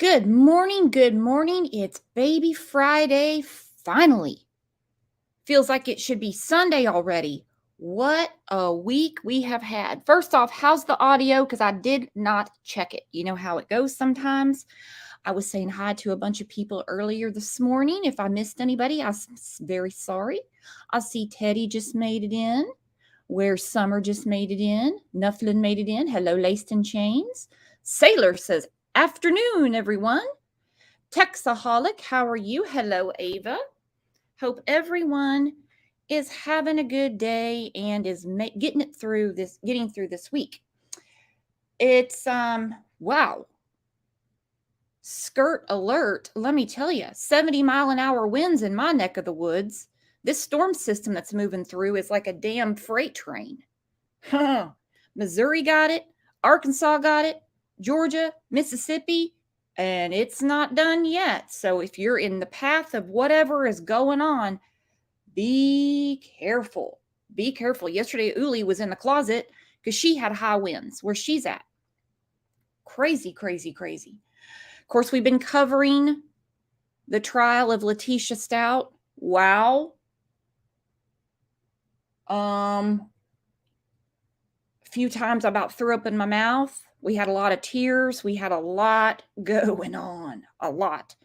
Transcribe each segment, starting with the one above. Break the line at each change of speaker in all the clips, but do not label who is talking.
Good morning. Good morning. It's Baby Friday. Finally. Feels like it should be Sunday already. What a week we have had. First off, how's the audio? Because I did not check it. You know how it goes sometimes. I was saying hi to a bunch of people earlier this morning. If I missed anybody, I'm very sorry. I see Teddy just made it in. Where Summer just made it in. Nufflin made it in. Hello, Laced and Chains. Sailor says, afternoon, everyone. Texaholic, how are you? Hello, Ava. Hope everyone is having a good day and is getting through this week. It's wow. Skirt alert. Let me tell you, 70-mile-an-hour winds in my neck of the woods. This storm system that's moving through is like a damn freight train. Missouri got it, Arkansas got it, Georgia, Mississippi, and it's not done yet. So if you're in the path of whatever is going on, be careful. Be careful. Yesterday, Uli was in the closet because she had high winds where she's at. Crazy, crazy, crazy. Of course, we've been covering the trial of Leticia Stout. Wow. A few times I about threw up in my mouth. We had a lot of tears. We had a lot going on. A lot.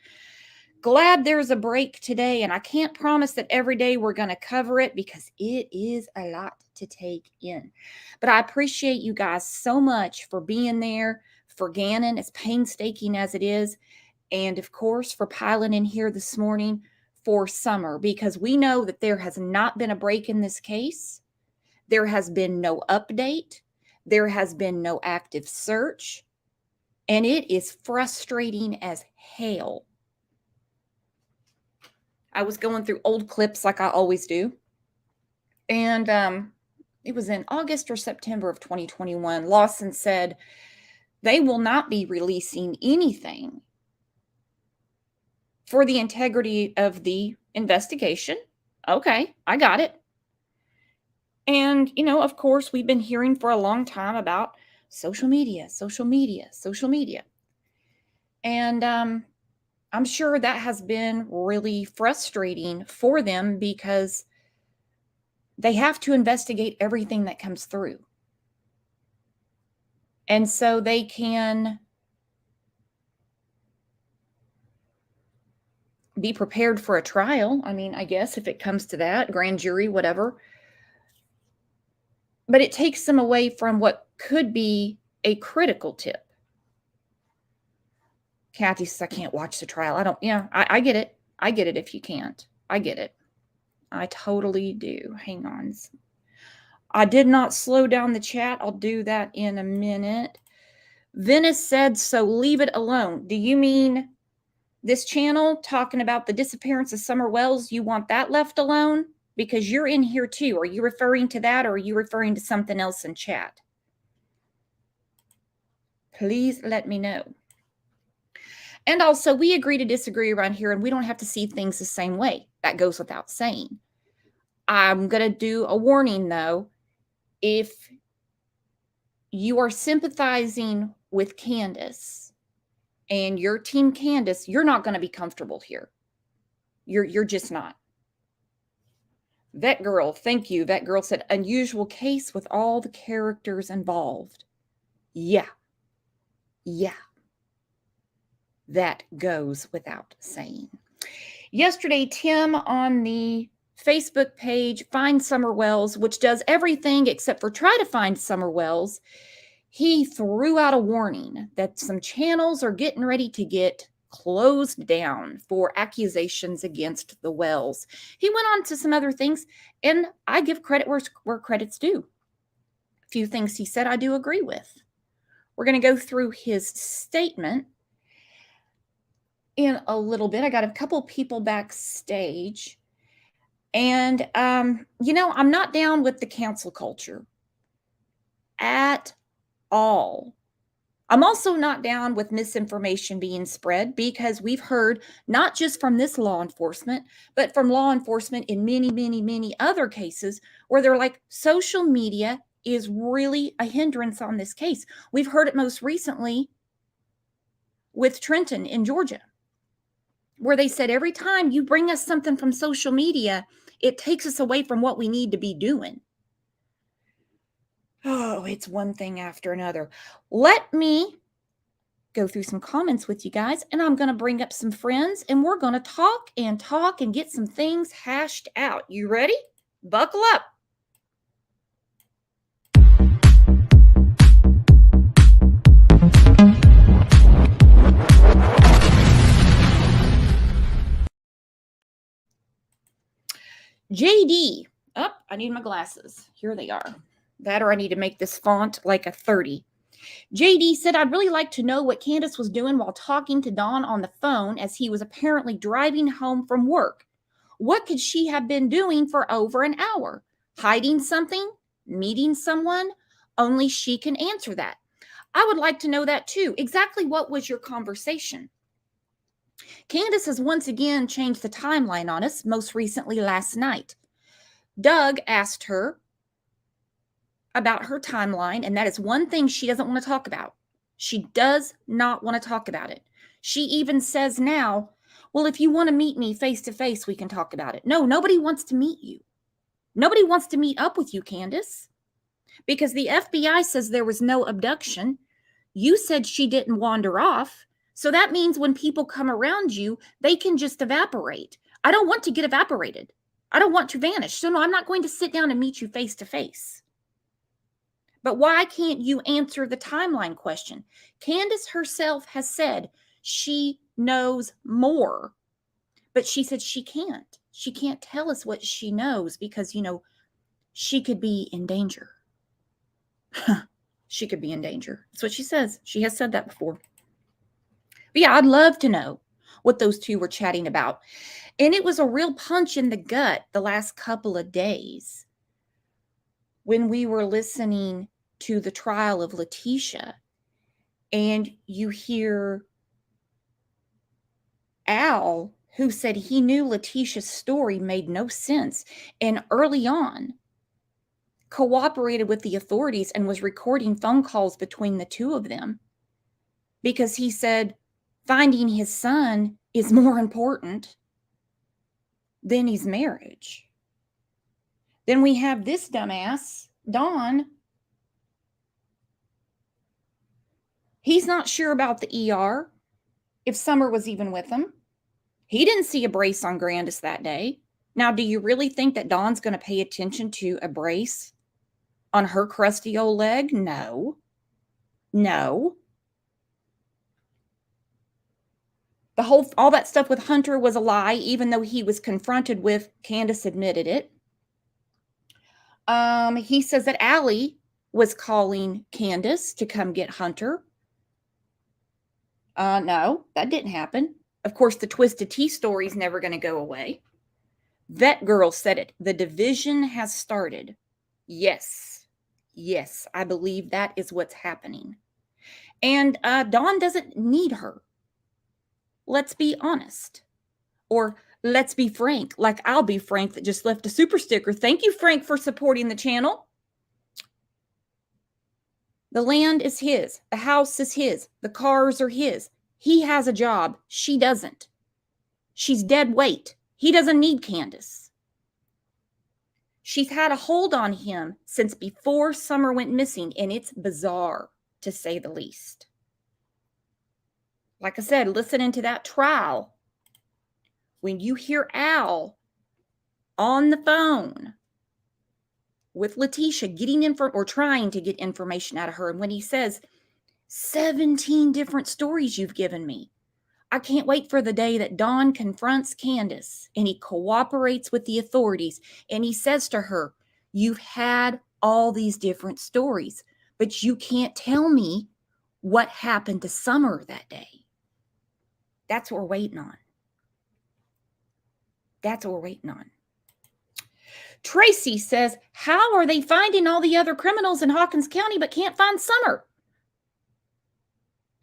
Glad there's a break today, and I can't promise that every day we're going to cover it because it is a lot to take in. But I appreciate you guys so much for being there, for Gannon, as painstaking as it is, and of course for piling in here this morning for Summer, because we know that there has not been a break in this case. There has been no update. There has been no active search. And it is frustrating as hell. I was going through old clips like I always do. And it was in August or September of 2021. Lawson said they will not be releasing anything for the integrity of the investigation. Okay, I got it. And, of course, we've been hearing for a long time about social media. And I'm sure that has been really frustrating for them because they have to investigate everything that comes through. And so they can be prepared for a trial. I mean, I guess if it comes to that, grand jury, whatever. But it takes them away from what could be a critical tip. Kathy says, I can't watch the trial. I get it. I get it if you can't. I get it. I totally do. Hang on. I did not slow down the chat. I'll do that in a minute. Venice said, so leave it alone. Do you mean this channel talking about the disappearance of Summer Wells? You want that left alone? Because you're in here too. Are you referring to that, or are you referring to something else in chat? Please let me know. And also, we agree to disagree around here, and we don't have to see things the same way. That goes without saying. I'm going to do a warning, though. If you are sympathizing with Candus and your team Candus, you're not going to be comfortable here. You're just not. Vet Girl, thank you. Vet Girl said, unusual case with all the characters involved. Yeah. That goes without saying. Yesterday, Tim on the Facebook page, Find Summer Wells, which does everything except for try to find Summer Wells, he threw out a warning that some channels are getting ready to get closed down for accusations against the Wells. He went on to some other things, and I give credit where credit's due. A few things he said I do agree with. We're going to go through his statement in a little bit. I got a couple people backstage. And, I'm not down with the cancel culture at all. I'm also not down with misinformation being spread because we've heard not just from this law enforcement, but from law enforcement in many, many, many other cases where they're like, social media is really a hindrance on this case. We've heard it most recently with Trenton in Georgia, where they said every time you bring us something from social media, it takes us away from what we need to be doing. Oh, it's one thing after another. Let me go through some comments with you guys, and I'm going to bring up some friends, and we're going to talk and get some things hashed out. You ready? Buckle up. JD. Oh, I need my glasses. Here they are. That or I need to make this font like a 30. JD said, I'd really like to know what Candace was doing while talking to Don on the phone as he was apparently driving home from work. What could she have been doing for over an hour? Hiding something? Meeting someone? Only she can answer that. I would like to know that too. Exactly what was your conversation? Candace has once again changed the timeline on us, most recently last night. Doug asked her about her timeline, and that is one thing she doesn't want to talk about. She does not want to talk about it. She even says now, well, if you want to meet me face to face, we can talk about it. No, nobody wants to meet you. Nobody wants to meet up with you, Candace, because the FBI says there was no abduction. You said she didn't wander off. So that means when people come around you, they can just evaporate. I don't want to get evaporated. I don't want to vanish. So no, I'm not going to sit down and meet you face to face. But why can't you answer the timeline question? Candace herself has said she knows more, but she said she can't. She can't tell us what she knows because, she could be in danger. She could be in danger. That's what she says. She has said that before. But yeah, I'd love to know what those two were chatting about. And it was a real punch in the gut the last couple of days when we were listening to the trial of Leticia, and you hear Al, who said he knew Leticia's story made no sense, and early on cooperated with the authorities and was recording phone calls between the two of them because he said finding his son is more important than his marriage. Then we have this dumbass, Don. He's not sure about the ER, if Summer was even with him. He didn't see a brace on Grandis that day. Now, do you really think that Dawn's going to pay attention to a brace on her crusty old leg? No. No. All that stuff with Hunter was a lie, even though he was confronted with, Candace admitted it. He says that Allie was calling Candace to come get Hunter. No, that didn't happen. Of course, the Twisted Tea story is never going to go away. That girl said it. The division has started. Yes. Yes, I believe that is what's happening. And Dawn doesn't need her. Let's be honest. Or let's be frank, like I'll be frank that just left a super sticker. Thank you, Frank, for supporting the channel. The land is his. The house is his. The cars are his. He has a job. She doesn't. She's dead weight. He doesn't need Candace. She's had a hold on him since before Summer went missing, and it's bizarre, to say the least. Like I said, listening to that trial, when you hear Al on the phone with Leticia getting or trying to get information out of her, and when he says, 17 different stories you've given me. I can't wait for the day that Don confronts Candace and he cooperates with the authorities and he says to her, you've had all these different stories, but you can't tell me what happened to Summer that day. That's what we're waiting on. That's what we're waiting on. Tracy says, how are they finding all the other criminals in Hawkins County but can't find Summer?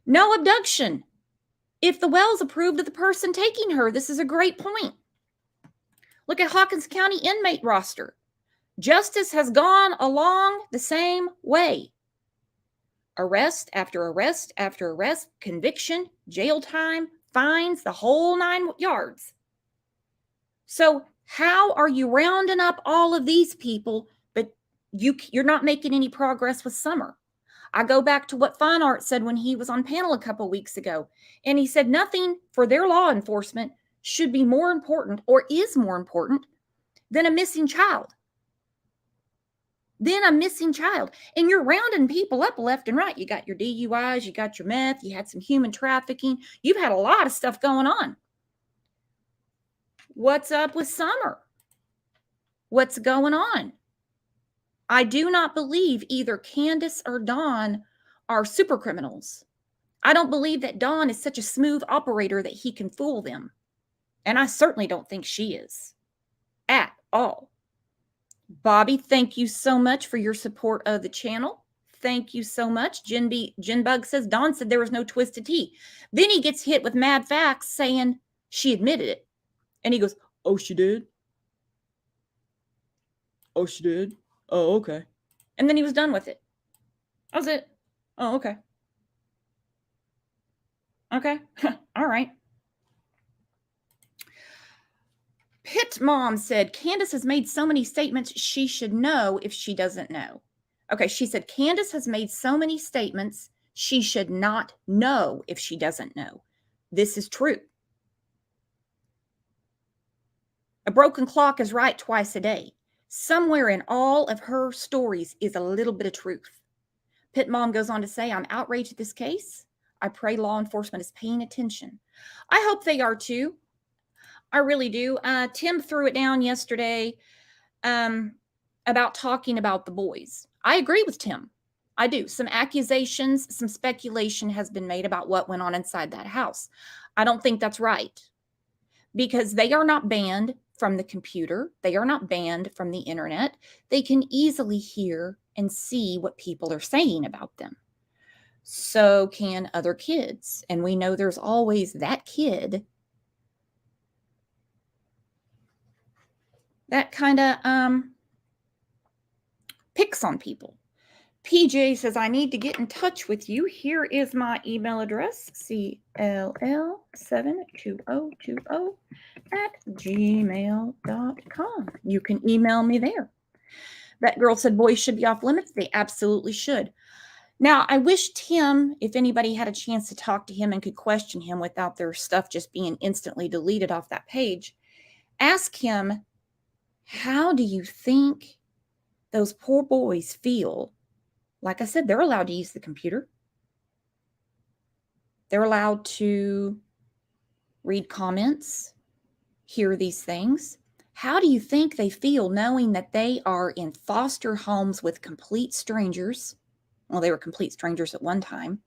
No abduction. If the Wells approved of the person taking her, this is a great point. Look at Hawkins County inmate roster. Justice has gone along the same way. Arrest after arrest after arrest, conviction, jail time, fines, the whole 9 yards. So how are you rounding up all of these people, but you're not making any progress with Summer? I go back to what Fine Art said when he was on panel a couple weeks ago, and he said nothing for their law enforcement should be more important or is more important than a missing child. And you're rounding people up left and right. You got your DUIs, you got your meth, you had some human trafficking. You've had a lot of stuff going on. What's up with Summer? What's going on? I do not believe either Candace or Don are super criminals. I don't believe that Don is such a smooth operator that he can fool them. And I certainly don't think she is at all. Bobby, thank you so much for your support of the channel. Thank you so much. Jinbug says, Don said there was no twisted tea. Then he gets hit with mad facts saying she admitted it. And he goes, oh, she did? Oh, she did? Oh, okay. And then he was done with it. That was it. Oh, okay. Okay. All right. Pit Mom said, Candace has made so many statements she should know if she doesn't know. Okay, she said, Candace has made so many statements she should not know if she doesn't know. This is true. A broken clock is right twice a day. Somewhere in all of her stories is a little bit of truth. Pit Mom goes on to say, I'm outraged at this case. I pray law enforcement is paying attention. I hope they are too. I really do. Tim threw it down yesterday about talking about the boys. I agree with Tim. I do. Some accusations, some speculation has been made about what went on inside that house. I don't think that's right because they are not banned from the computer. They are not banned from the internet. They can easily hear and see what people are saying about them. So can other kids. And we know there's always that kid that kind of picks on people. PJ says, I need to get in touch with you. Here is my email address, cll72020@gmail.com. You can email me there. That girl said boys should be off limits. They absolutely should. Now, I wish Tim, if anybody had a chance to talk to him and could question him without their stuff just being instantly deleted off that page, ask him, how do you think those poor boys feel? Like I said, they're allowed to use the computer. They're allowed to read comments, hear these things. How do you think they feel knowing that they are in foster homes with complete strangers? Well, they were complete strangers at one time.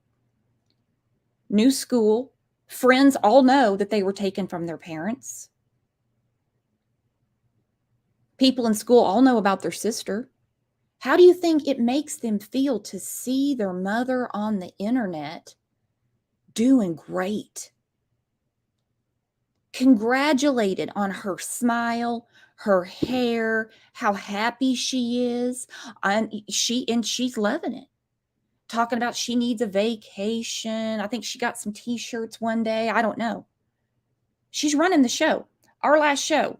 New school. Friends all know that they were taken from their parents. People in school all know about their sister. How do you think it makes them feel to see their mother on the internet doing great? Congratulated on her smile, her hair, how happy she is. And she's loving it. Talking about she needs a vacation. I think she got some t-shirts one day. I don't know. She's running the show. Our last show,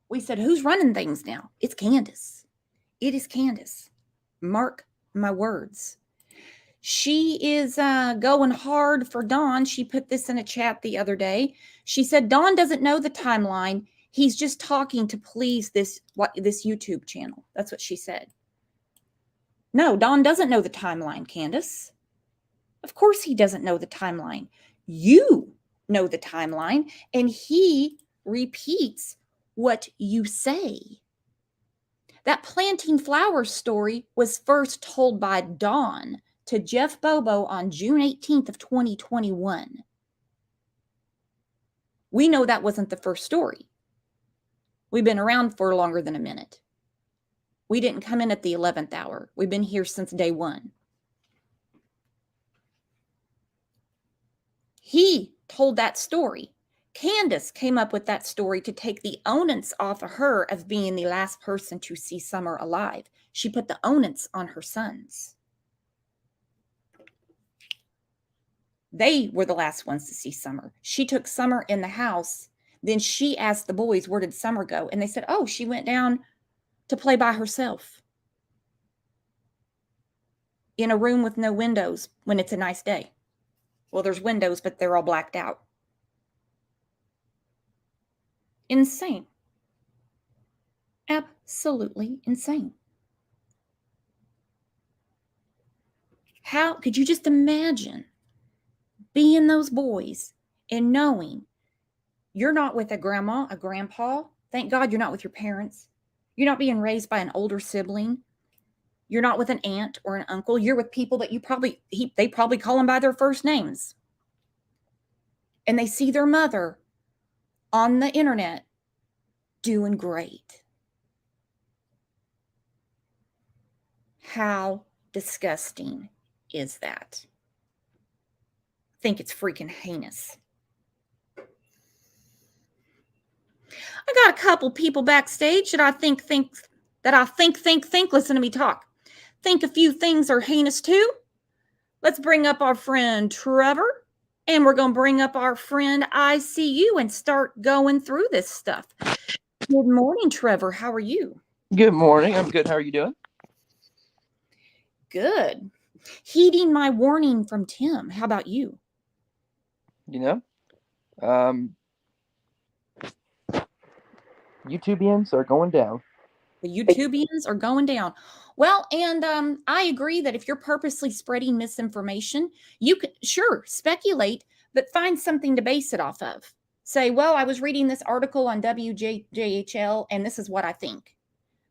we said, who's running things now? It's Candace. It is Candace. Mark my words. She is going hard for Don. She put this in a chat the other day. She said, Don doesn't know the timeline. He's just talking to please this YouTube channel. That's what she said. No, Don doesn't know the timeline, Candace. Of course he doesn't know the timeline. You know the timeline, and he repeats what you say. That planting flowers story was first told by Dawn to Jeff Bobo on June 18th of 2021. We know that wasn't the first story. We've been around for longer than a minute. We didn't come in at the 11th hour. We've been here since day one. He told that story. Candace came up with that story to take the onus off of her of being the last person to see Summer alive. She put the onus on her sons. They were the last ones to see Summer. She took Summer in the house. Then she asked the boys, where did Summer go? And they said, oh, she went down to play by herself in a room with no windows when it's a nice day. Well, there's windows, but they're all blacked out. Insane. Absolutely insane. How could you just imagine being those boys and knowing you're not with a grandma, a grandpa? Thank God you're not with your parents. You're not being raised by an older sibling. You're not with an aunt or an uncle. You're with people that they probably call them by their first names. And they see their mother on the internet doing great. How disgusting is that? I think it's freaking heinous. I got a couple people backstage that I think, listen to me talk. Think a few things are heinous too. Let's bring up our friend Trevor, and we're going to bring up our friend ICU and start going through this stuff. Good morning, Trevor. How are you?
Good morning. I'm good. How are you doing?
Good. Heeding my warning from Tim. How about you?
YouTubians are going down.
The YouTubians are going down. Well, and I agree that if you're purposely spreading misinformation, you can, sure, speculate, but find something to base it off of. Say, well, I was reading this article on WJHL, and this is what I think.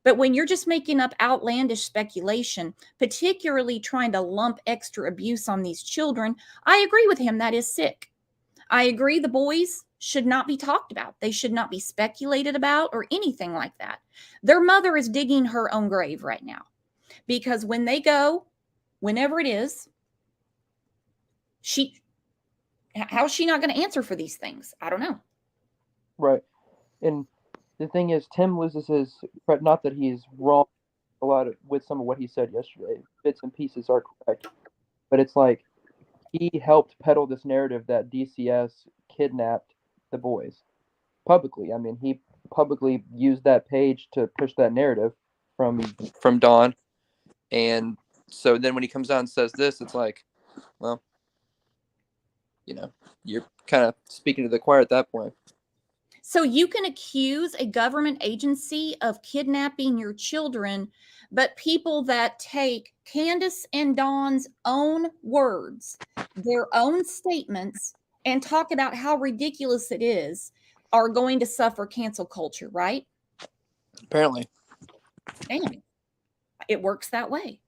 But when you're just making up outlandish speculation, particularly trying to lump extra abuse on these children, I agree with him. That is sick. I agree the boys should not be talked about. They should not be speculated about or anything like that. Their mother is digging her own grave right now because when they go, whenever it is, how is she not going to answer for these things? I don't know.
Right. And the thing is, Tim loses his, not that he's wrong a lot with some of what he said yesterday. Bits and pieces are correct. But it's like he helped peddle this narrative that DCS kidnapped the boys publicly. I mean, he publicly used that page to push that narrative from Don. And so then when he comes out and says this, it's like, well, you're kind of speaking to the choir at that point.
So you can accuse a government agency of kidnapping your children, but people that take Candace and Don's own words, their own statements, and talk about how ridiculous it is, are going to suffer cancel culture, right?
Apparently.
Damn. It works that way.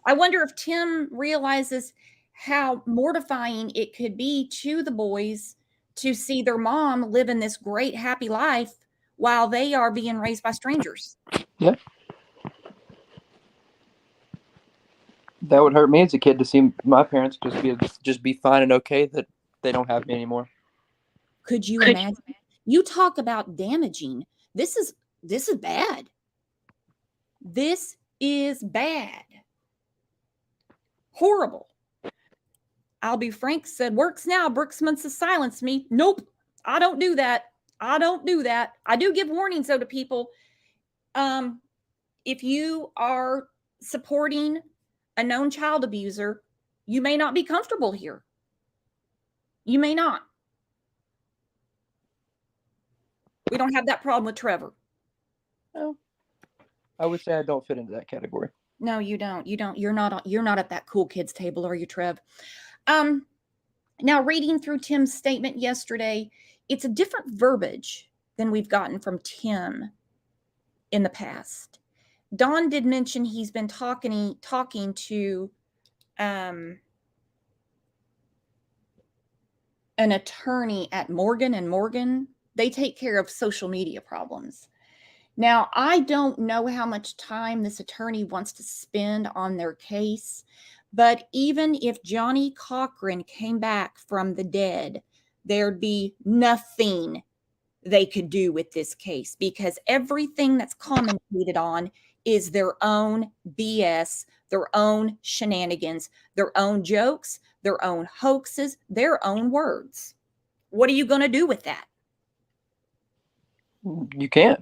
I wonder if Tim realizes how mortifying it could be to the boys to see their mom living this great, happy life while they are being raised by strangers.
Yeah. That would hurt me as a kid to see my parents just be fine and okay that they don't have me anymore.
Could you imagine? You talk about damaging. This is bad. This is bad. Horrible. I'll be frank, said, works now. Brooksman has silenced me. Nope, I don't do that. I don't do that. I do give warnings, though, to people. If you are supporting a known child abuser, you may not be comfortable here. You may not. We don't have that problem with Trevor.
No. I would say I don't fit into that category.
No, you don't. You don't. You're not at that cool kids table, are you, Trev? Now, reading through Tim's statement yesterday, it's a different verbiage than we've gotten from Tim in the past. Don did mention he's been talking to an attorney at Morgan & Morgan. They take care of social media problems. Now, I don't know how much time this attorney wants to spend on their case, but even if Johnny Cochran came back from the dead, there'd be nothing they could do with this case because everything that's commentated on is their own BS their own shenanigans, their own jokes, their own hoaxes, their own words. What are you going to do with that?
You can't.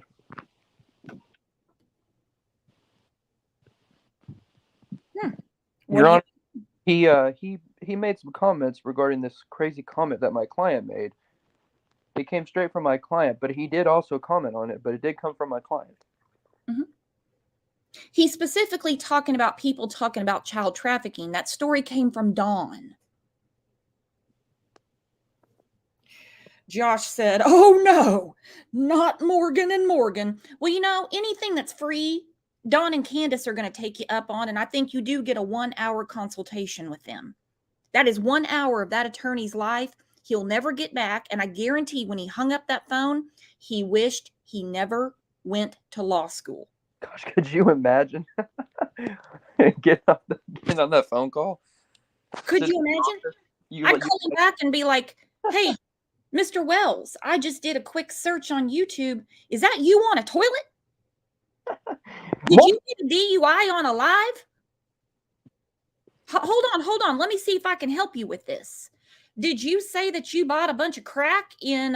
What do you?
He made some comments regarding this crazy comment that my client made. It came straight from my client, but he did also comment on it, but it did come from my client.
Mm-hmm. He's specifically talking about people talking about child trafficking. That story came from Don. Josh said, "Oh no, not Morgan and Morgan." Well, you know, anything that's free, Don and Candace are going to take you up on, and I think you do get a 1-hour consultation with them. That is 1 hour of that attorney's life he'll never get back, and I guarantee when he hung up that phone, he wished he never went to law school.
Gosh, could you imagine getting on that phone call?
Could you imagine? I'd call him back and be like, "Hey, Mr. Wells, I just did a quick search on YouTube. Is that you on a toilet? Did you get a DUI on a live? Hold on. Let me see if I can help you with this. Did you say that you bought a bunch of crack in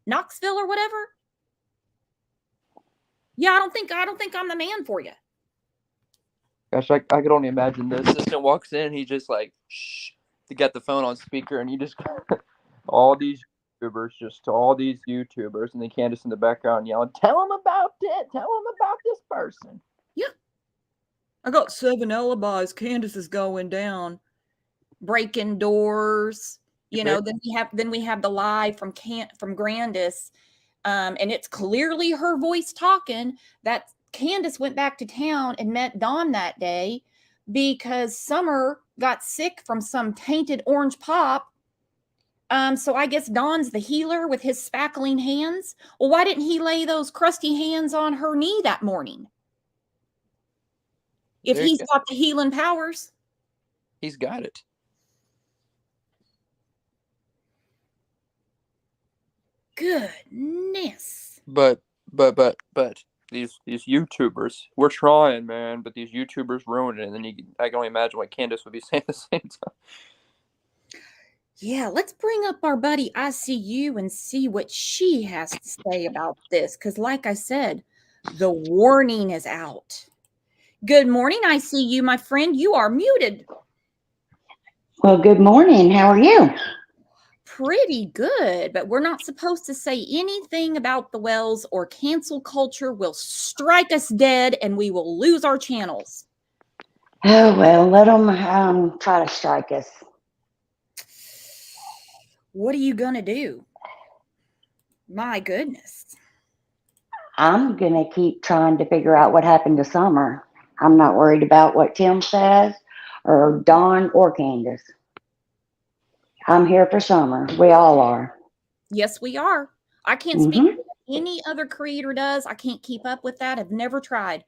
Knoxville or whatever? Yeah, I don't think I'm the man for you."
Gosh, I could only imagine this. Assistant walks in, he just like, shh, to get the phone on speaker, and you just all these YouTubers, and then Candace in the background yelling, "Tell them about it! Tell them about this person!"
Yeah. I got 7 alibis. Candace is going down, breaking doors. You know, then we have the lie from Grandis, and it's clearly her voice talking that Candace went back to town and met Don that day because Summer got sick from some tainted orange pop. So I guess Don's the healer with his spackling hands. Well, why didn't he lay those crusty hands on her knee that morning? If he's got the healing powers.
He's got it.
Goodness.
But these YouTubers, we're trying, man, but these YouTubers ruin it, and then I can only imagine what Candace would be saying at the same time.
Yeah, let's bring up our buddy ICU and see what she has to say about this. Because, like I said, the warning is out. Good morning, ICU, my friend. You are muted.
Well, good morning. How are you?
Pretty good, but we're not supposed to say anything about the Wells or cancel culture will strike us dead and we will lose our channels.
Oh, well, let them try to strike us.
What are you going to do? My goodness.
I'm going to keep trying to figure out what happened to Summer. I'm not worried about what Tim says or Don or Candace. I'm here for Summer. We all are.
Yes, we are. I can't speak to what any other creator does. I can't keep up with that. I've never tried.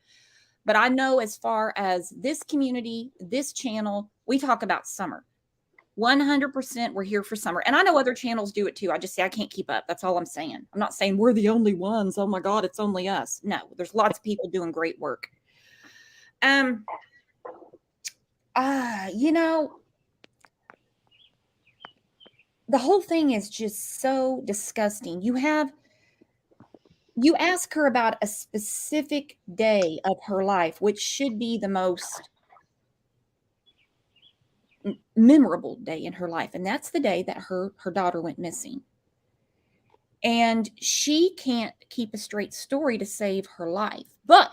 But I know as far as this community, this channel, we talk about Summer. 100% we're here for Summer. And I know other channels do it too. I just say I can't keep up. That's all I'm saying. I'm not saying we're the only ones. Oh my God, it's only us. No, there's lots of people doing great work. You know, the whole thing is just so disgusting. You ask her about a specific day of her life, which should be the most memorable day in her life, and that's the day that her daughter went missing. And she can't keep a straight story to save her life, but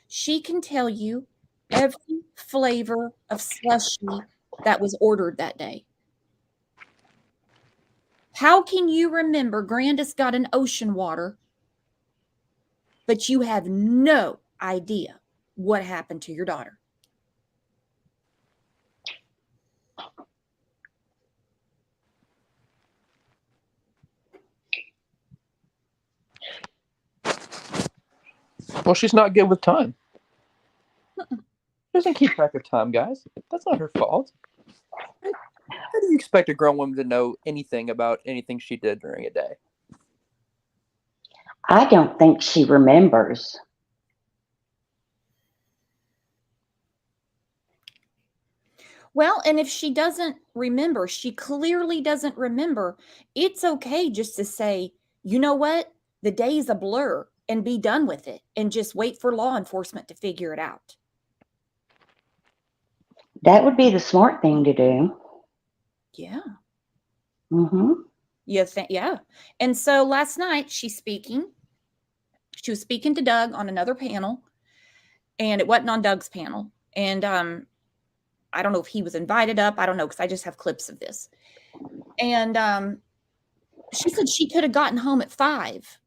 she can tell you every flavor of slushie that was ordered that day. How can you remember Grandis got an ocean water, but you have no idea what happened to your daughter?
Well, she's not good with time. She doesn't keep track of time, guys. That's not her fault. How do you expect a grown woman to know anything about anything she did during a day?
I don't think she remembers.
Well, and if she doesn't remember, she clearly doesn't remember, it's okay just to say, you know what? The day's a blur and be done with it and just wait for law enforcement to figure it out.
That would be the smart thing to do.
Yeah.
Mm-hmm.
Yeah. And so last night she was speaking to Doug on another panel, and it wasn't on Doug's panel. And I don't know if he was invited up. I don't know, because I just have clips of this. And she said she could have gotten home at 5.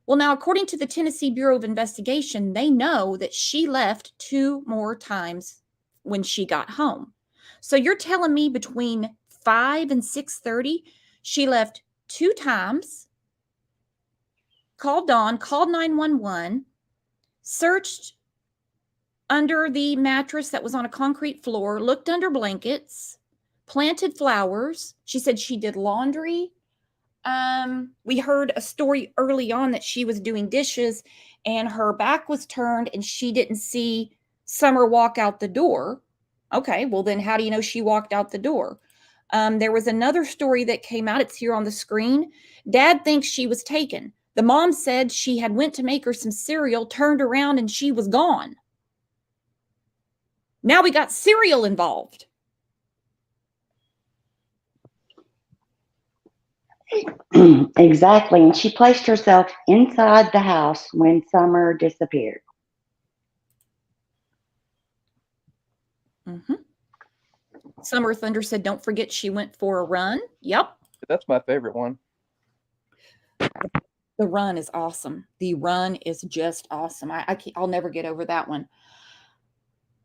Well, now, according to the Tennessee Bureau of Investigation, they know that she left 2 more times when she got home. So you're telling me between 5 and 6:30, she left 2 times, called Dawn, called 911, searched under the mattress that was on a concrete floor, looked under blankets, planted flowers. She said she did laundry. We heard a story early on that she was doing dishes and her back was turned and she didn't see Summer walk out the door. Okay, well then how do you know she walked out the door? There was another story that came out. It's here on the screen. Dad thinks she was taken. The mom said she had went to make her some cereal, turned around and she was gone. Now we got cereal involved.
Exactly. And she placed herself inside the house when Summer disappeared.
Mm-hmm. Summer Thunder said, don't forget she went for a run. Yep.
That's my favorite one.
The run is awesome. The run is just awesome. I'll never get over that one.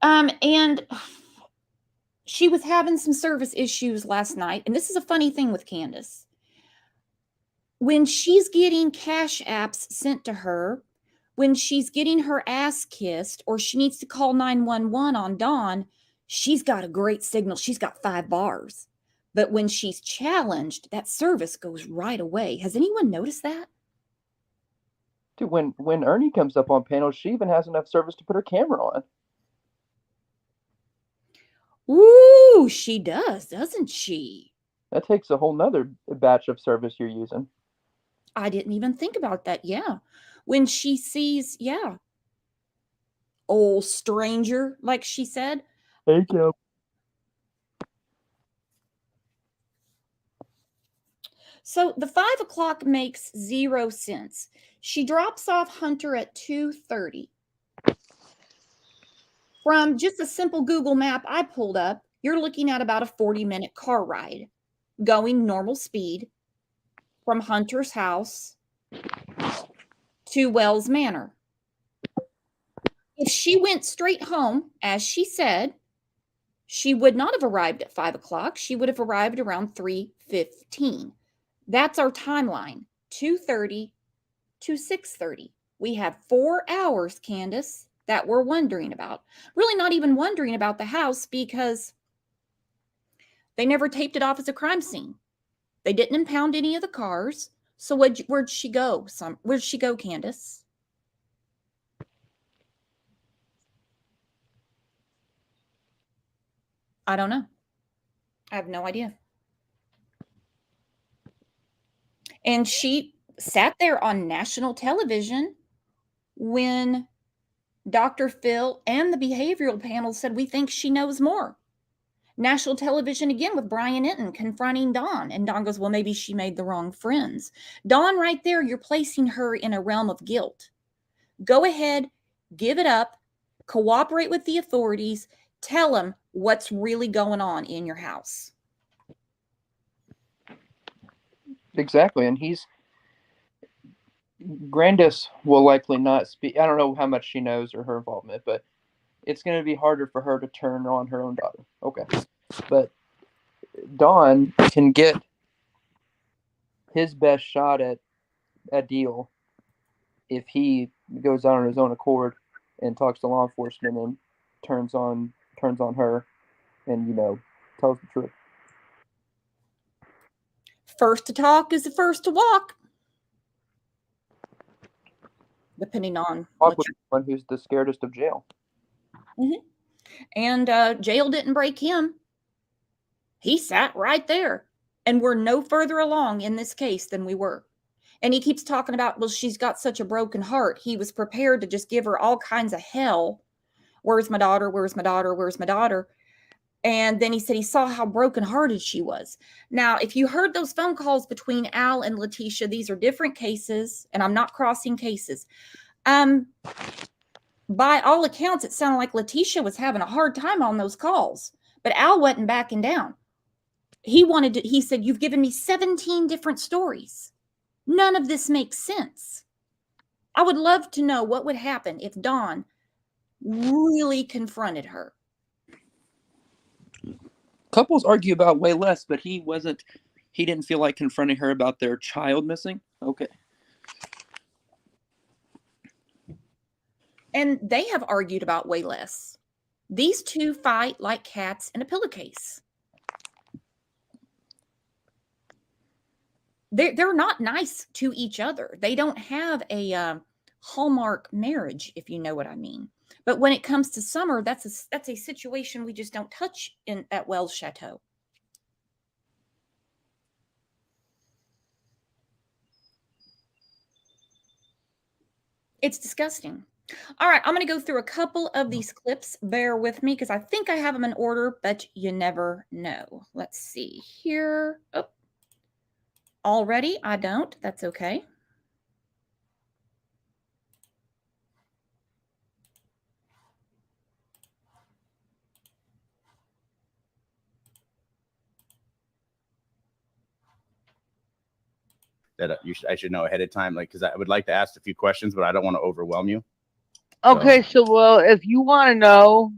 And she was having some service issues last night. And this is a funny thing with Candace. When she's getting cash apps sent to her, when she's getting her ass kissed, or she needs to call 911 on Dawn, she's got a great signal. She's got 5 bars. But when she's challenged, that service goes right away. Has anyone noticed that?
Dude, when Ernie comes up on panels, she even has enough service to put her camera on.
Ooh, she does, doesn't she?
That takes a whole nother batch of service you're using.
I didn't even think about that. Yeah. When she sees, yeah, old stranger, like she said.
Thank you.
So the 5 o'clock makes 0 sense. She drops off Hunter at 2:30. From just a simple Google map I pulled up, you're looking at about a 40-minute car ride, going normal speed from Hunter's house to Wells Manor. If she went straight home, as she said, she would not have arrived at 5 o'clock. She would have arrived around 3:15. That's our timeline, 2:30 to 6:30. We have 4 hours, Candace, that we're wondering about. Really not even wondering about the house because they never taped it off as a crime scene. They didn't impound any of the cars. So where'd she go? Where'd she go, Candace? I don't know. I have no idea. And she sat there on national television when Dr. Phil and the behavioral panel said, we think she knows more. National television again with Brian Enton confronting Dawn. And Dawn goes, well, maybe she made the wrong friends. Dawn, right there, you're placing her in a realm of guilt. Go ahead, give it up, cooperate with the authorities, tell them what's really going on in your house.
Exactly. And Grandis will likely not speak. I don't know how much she knows or her involvement, but it's going to be harder for her to turn on her own daughter. Okay. But Don can get his best shot at a deal if he goes out on his own accord and talks to law enforcement and turns on her and, tells the truth.
First to talk is the first to walk. Depending on
Talk with one who's the scaredest of jail.
Mm-hmm. And jail didn't break him. He sat right there. And we're no further along in this case than we were. And he keeps talking about, well, she's got such a broken heart. He was prepared to just give her all kinds of hell. Where's my daughter? Where's my daughter? Where's my daughter? And then he said he saw how brokenhearted she was. Now, if you heard those phone calls between Al and Leticia, these are different cases, and I'm not crossing cases. By all accounts, it sounded like Leticia was having a hard time on those calls, but Al wasn't backing down. He said, you've given me 17 different stories. None of this makes sense. I would love to know what would happen if Don really confronted her.
Couples argue about way less, but he didn't feel like confronting her about their child missing. Okay.
And they have argued about way less. These two fight like cats in a pillowcase. They're not nice to each other. They don't have a Hallmark marriage, if you know what I mean. But when it comes to Summer, that's a situation we just don't touch at Wells Chateau. It's disgusting. All right, I'm going to go through a couple of these clips. Bear with me because I think I have them in order, but you never know. Let's see here. Oh, already I don't. That's okay.
That I should know ahead of time, like, because I would like to ask a few questions, but I don't want to overwhelm you.
Okay, so well, if you want to know,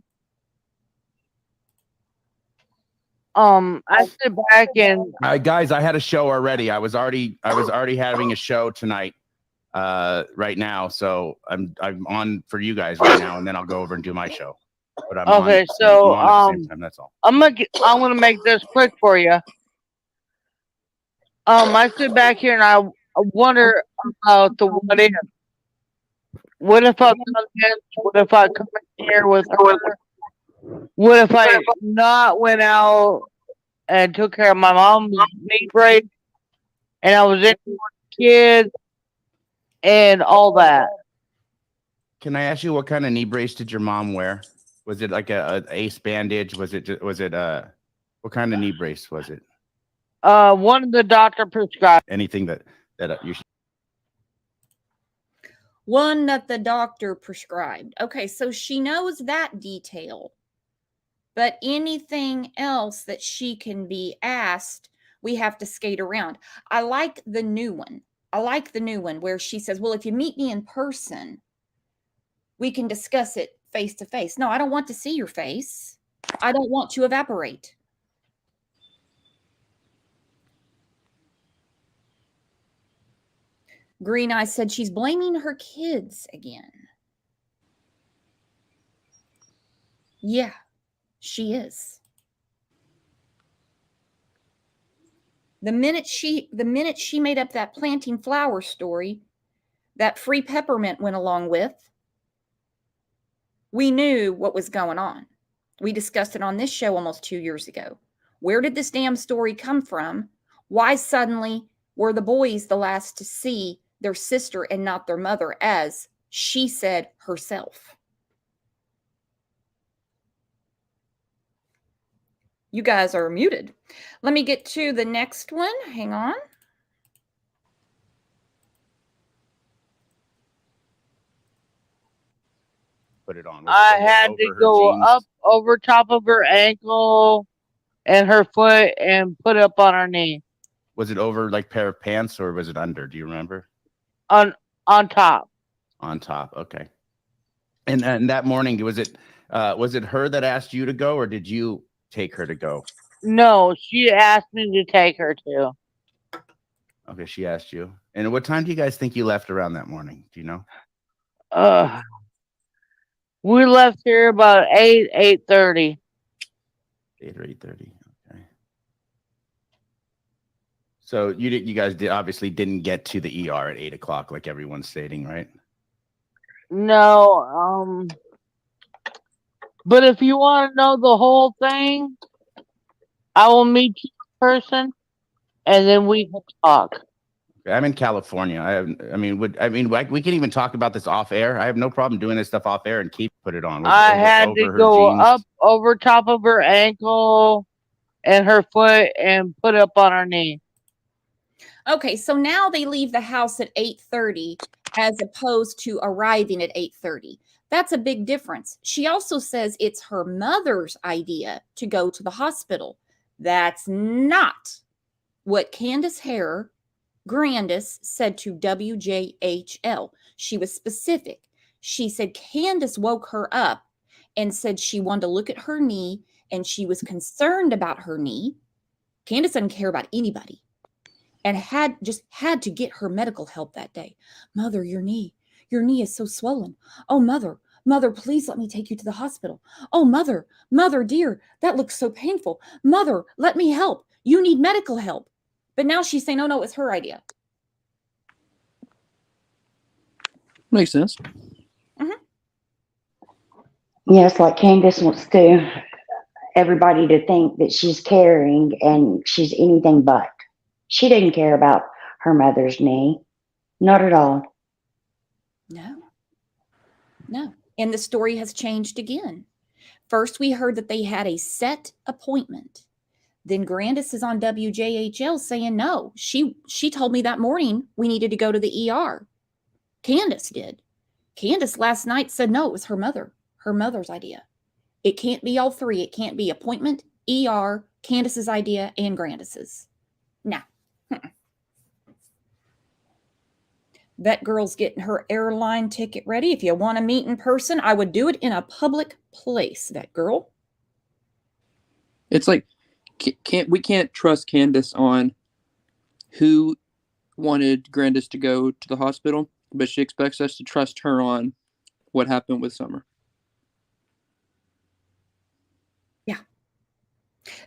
I sit back and
guys, I had a show already. I was already having a show tonight, right now. So I'm on for you guys right now, and then I'll go over and do my show. But I'm
okay,
on,
so
I'm on at the same time. That's all.
I'm gonna make this quick for you. I sit back here and I wonder about the what if. What if I what if I come in here with her? What if I not went out and took care of my mom's knee brace and I was in with kids and all that?
Can I ask you what kind of knee brace did your mom wear? Was it like a ace bandage? Was it what kind of knee brace was it?
One the doctor prescribed.
Anything that you should.
One that the doctor prescribed. Okay, so she knows that detail. But anything else that she can be asked, we have to skate around. I like the new one. Where she says, well, if you meet me in person, we can discuss it face to face. No, I don't want to see your face. I don't want to evaporate. Green Eyes said she's blaming her kids again. Yeah, she is. The minute she made up that planting flowers story, that free peppermint went along with, we knew what was going on. We discussed it on this show almost 2 years ago. Where did this damn story come from? Why suddenly were the boys the last to see their sister and not their mother, as she said herself? You guys are muted. Let me get to the next one. Hang on.
Put it on.
I had to go up over top of her ankle and her foot and put it up on her knee.
Was it over like pair of pants or was it under? Do you remember?
On top.
On top. Okay. And that morning, was it her that asked you to go, or did you take her to go?
No, she asked me to take her to.
Okay, she asked you. And what time do you guys think you left around that morning? Do you know?
We left here about 8:30.
8 or 8:30. Okay. So you guys obviously didn't get to the ER at 8 o'clock like everyone's stating, right?
No. But if you want to know the whole thing, I will meet you in person, and then we can talk.
I'm in California. We can even talk about this off air. I have no problem doing this stuff off air and keep put it on
I had to
over her
go
jeans.
up over top of her ankle and her foot and put up on her knee.
Okay, so now they leave the house at 8:30 as opposed to arriving at 8:30. That's a big difference. She also says it's her mother's idea to go to the hospital. That's not what Candace Hare Grandis said to WJHL. She was specific. She said Candace woke her up and said she wanted to look at her knee and she was concerned about her knee. Candace doesn't care about anybody and had to get her medical help that day. Mother, your knee is so swollen. Oh, mother, please let me take you to the hospital. Oh, mother, dear, that looks so painful. Mother, let me help. You need medical help. But now she's saying, no, it's her idea.
Makes sense.
Yes, like Candace wants to everybody to think that she's caring, and she's anything but. She didn't care about her mother's knee. Not at all.
No. And the story has changed again. First, we heard that they had a set appointment. Then Grandis is on WJHL saying, no, she told me that morning we needed to go to the ER. Candace did. Candace last night said, no, it was her mother's idea. It can't be all three. It can't be appointment, ER, Candace's idea, and Grandis's. No. That girl's getting her airline ticket ready. If you want to meet in person, I would do it in a public place, that girl.
It's like, we can't trust Candace on who wanted Grandis to go to the hospital, but she expects us to trust her on what happened with Summer.
Yeah.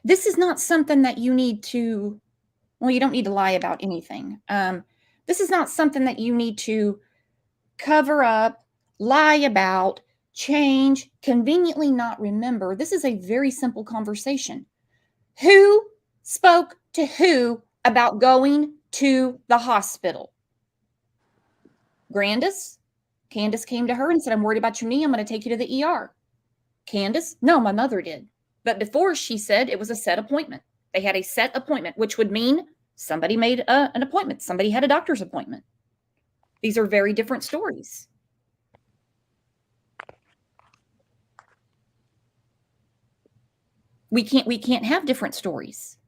This is not something that you need to, well, you don't need to lie about anything. This is not something that you need to cover up, lie about, change, conveniently not remember. This is a very simple conversation. Who spoke to who about going to the hospital? Grandis? Candace came to her and said, I'm worried about your knee. I'm going to take you to the ER. Candace? No, my mother did. But before, she said it was a set appointment. They had a set appointment, which would mean somebody made an appointment. Somebody had a doctor's appointment. These are very different stories. We can't have different stories.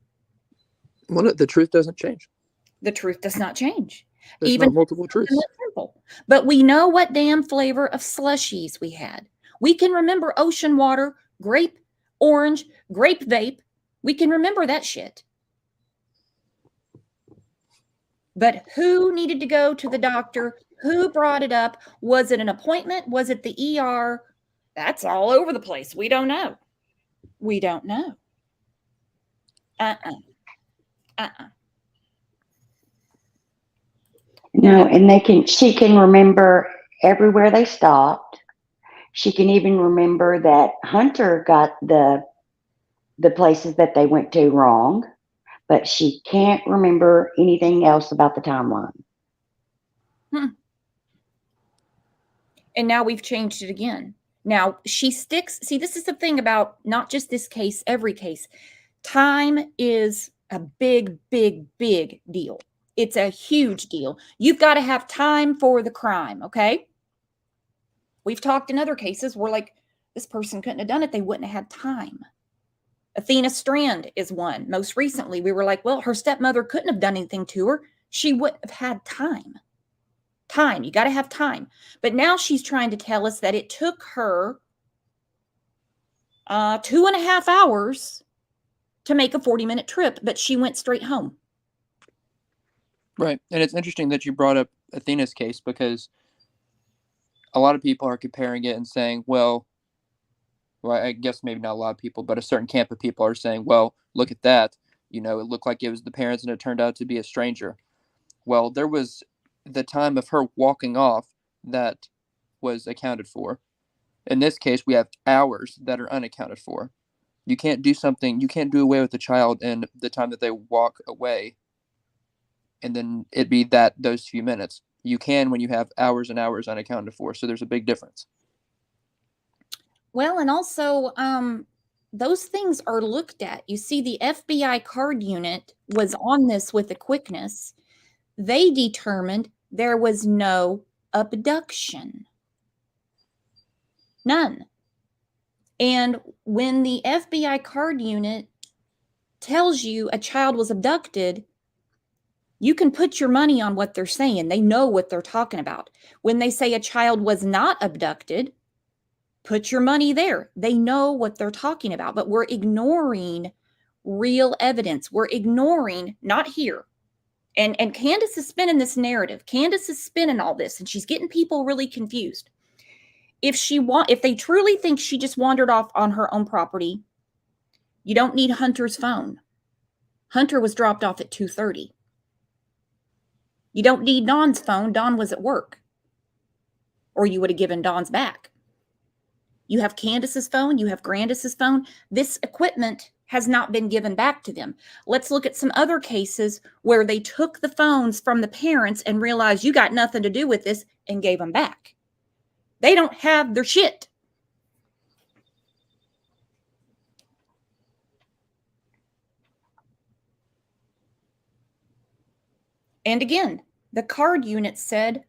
Well, the truth doesn't change.
The truth does not change.
There's
Even
not multiple truths.
Simple. But we know what damn flavor of slushies we had. We can remember ocean water, grape, orange, grape vape. We can remember that shit. But who needed to go to the doctor? Who brought it up? Was it an appointment? Was it the ER? That's all over the place. We don't know. We don't know.
No, and she can remember everywhere they stopped. She can even remember that Hunter got the places that they went to wrong, but she can't remember anything else about the timeline.
And now we've changed it again. Now she sticks. See, this is the thing about not just this case, every case. Time is a big, big, big deal. It's a huge deal. You've got to have time for the crime, okay? We've talked in other cases where, like, this person couldn't have done it. They wouldn't have had time. Athena Strand is one. Most recently, we were like, well, her stepmother couldn't have done anything to her. She wouldn't have had time. Time. You got to have time. But now she's trying to tell us that it took her 2.5 hours to make a 40-minute trip, but she went straight home.
Right. And it's interesting that you brought up Athena's case, because a lot of people are comparing it and saying, well, I guess maybe not a lot of people, but a certain camp of people are saying, well, look at that. You know, it looked like it was the parents and it turned out to be a stranger. Well, there was the time of her walking off that was accounted for. In this case, we have hours that are unaccounted for. You can't do something. You can't do away with the child in the time that they walk away, and then it be those few minutes. You can when you have hours and hours unaccounted for. So there's a big difference.
Well, and also, those things are looked at. You see, the FBI card unit was on this with a quickness. They determined there was no abduction. None. And when the FBI card unit tells you a child was abducted, you can put your money on what they're saying. They know what they're talking about. When they say a child was not abducted, put your money there. They know what they're talking about, but we're ignoring real evidence. We're ignoring, not here. And Candace is spinning this narrative. Candace is spinning all this, and she's getting people really confused. If they truly think she just wandered off on her own property, you don't need Hunter's phone. Hunter was dropped off at 2:30. You don't need Don's phone. Don was at work. Or you would have given Don's back. You have Candace's phone. You have Grandis's phone. This equipment has not been given back to them. Let's look at some other cases where they took the phones from the parents and realized you got nothing to do with this and gave them back. They don't have their shit. And again, the card unit said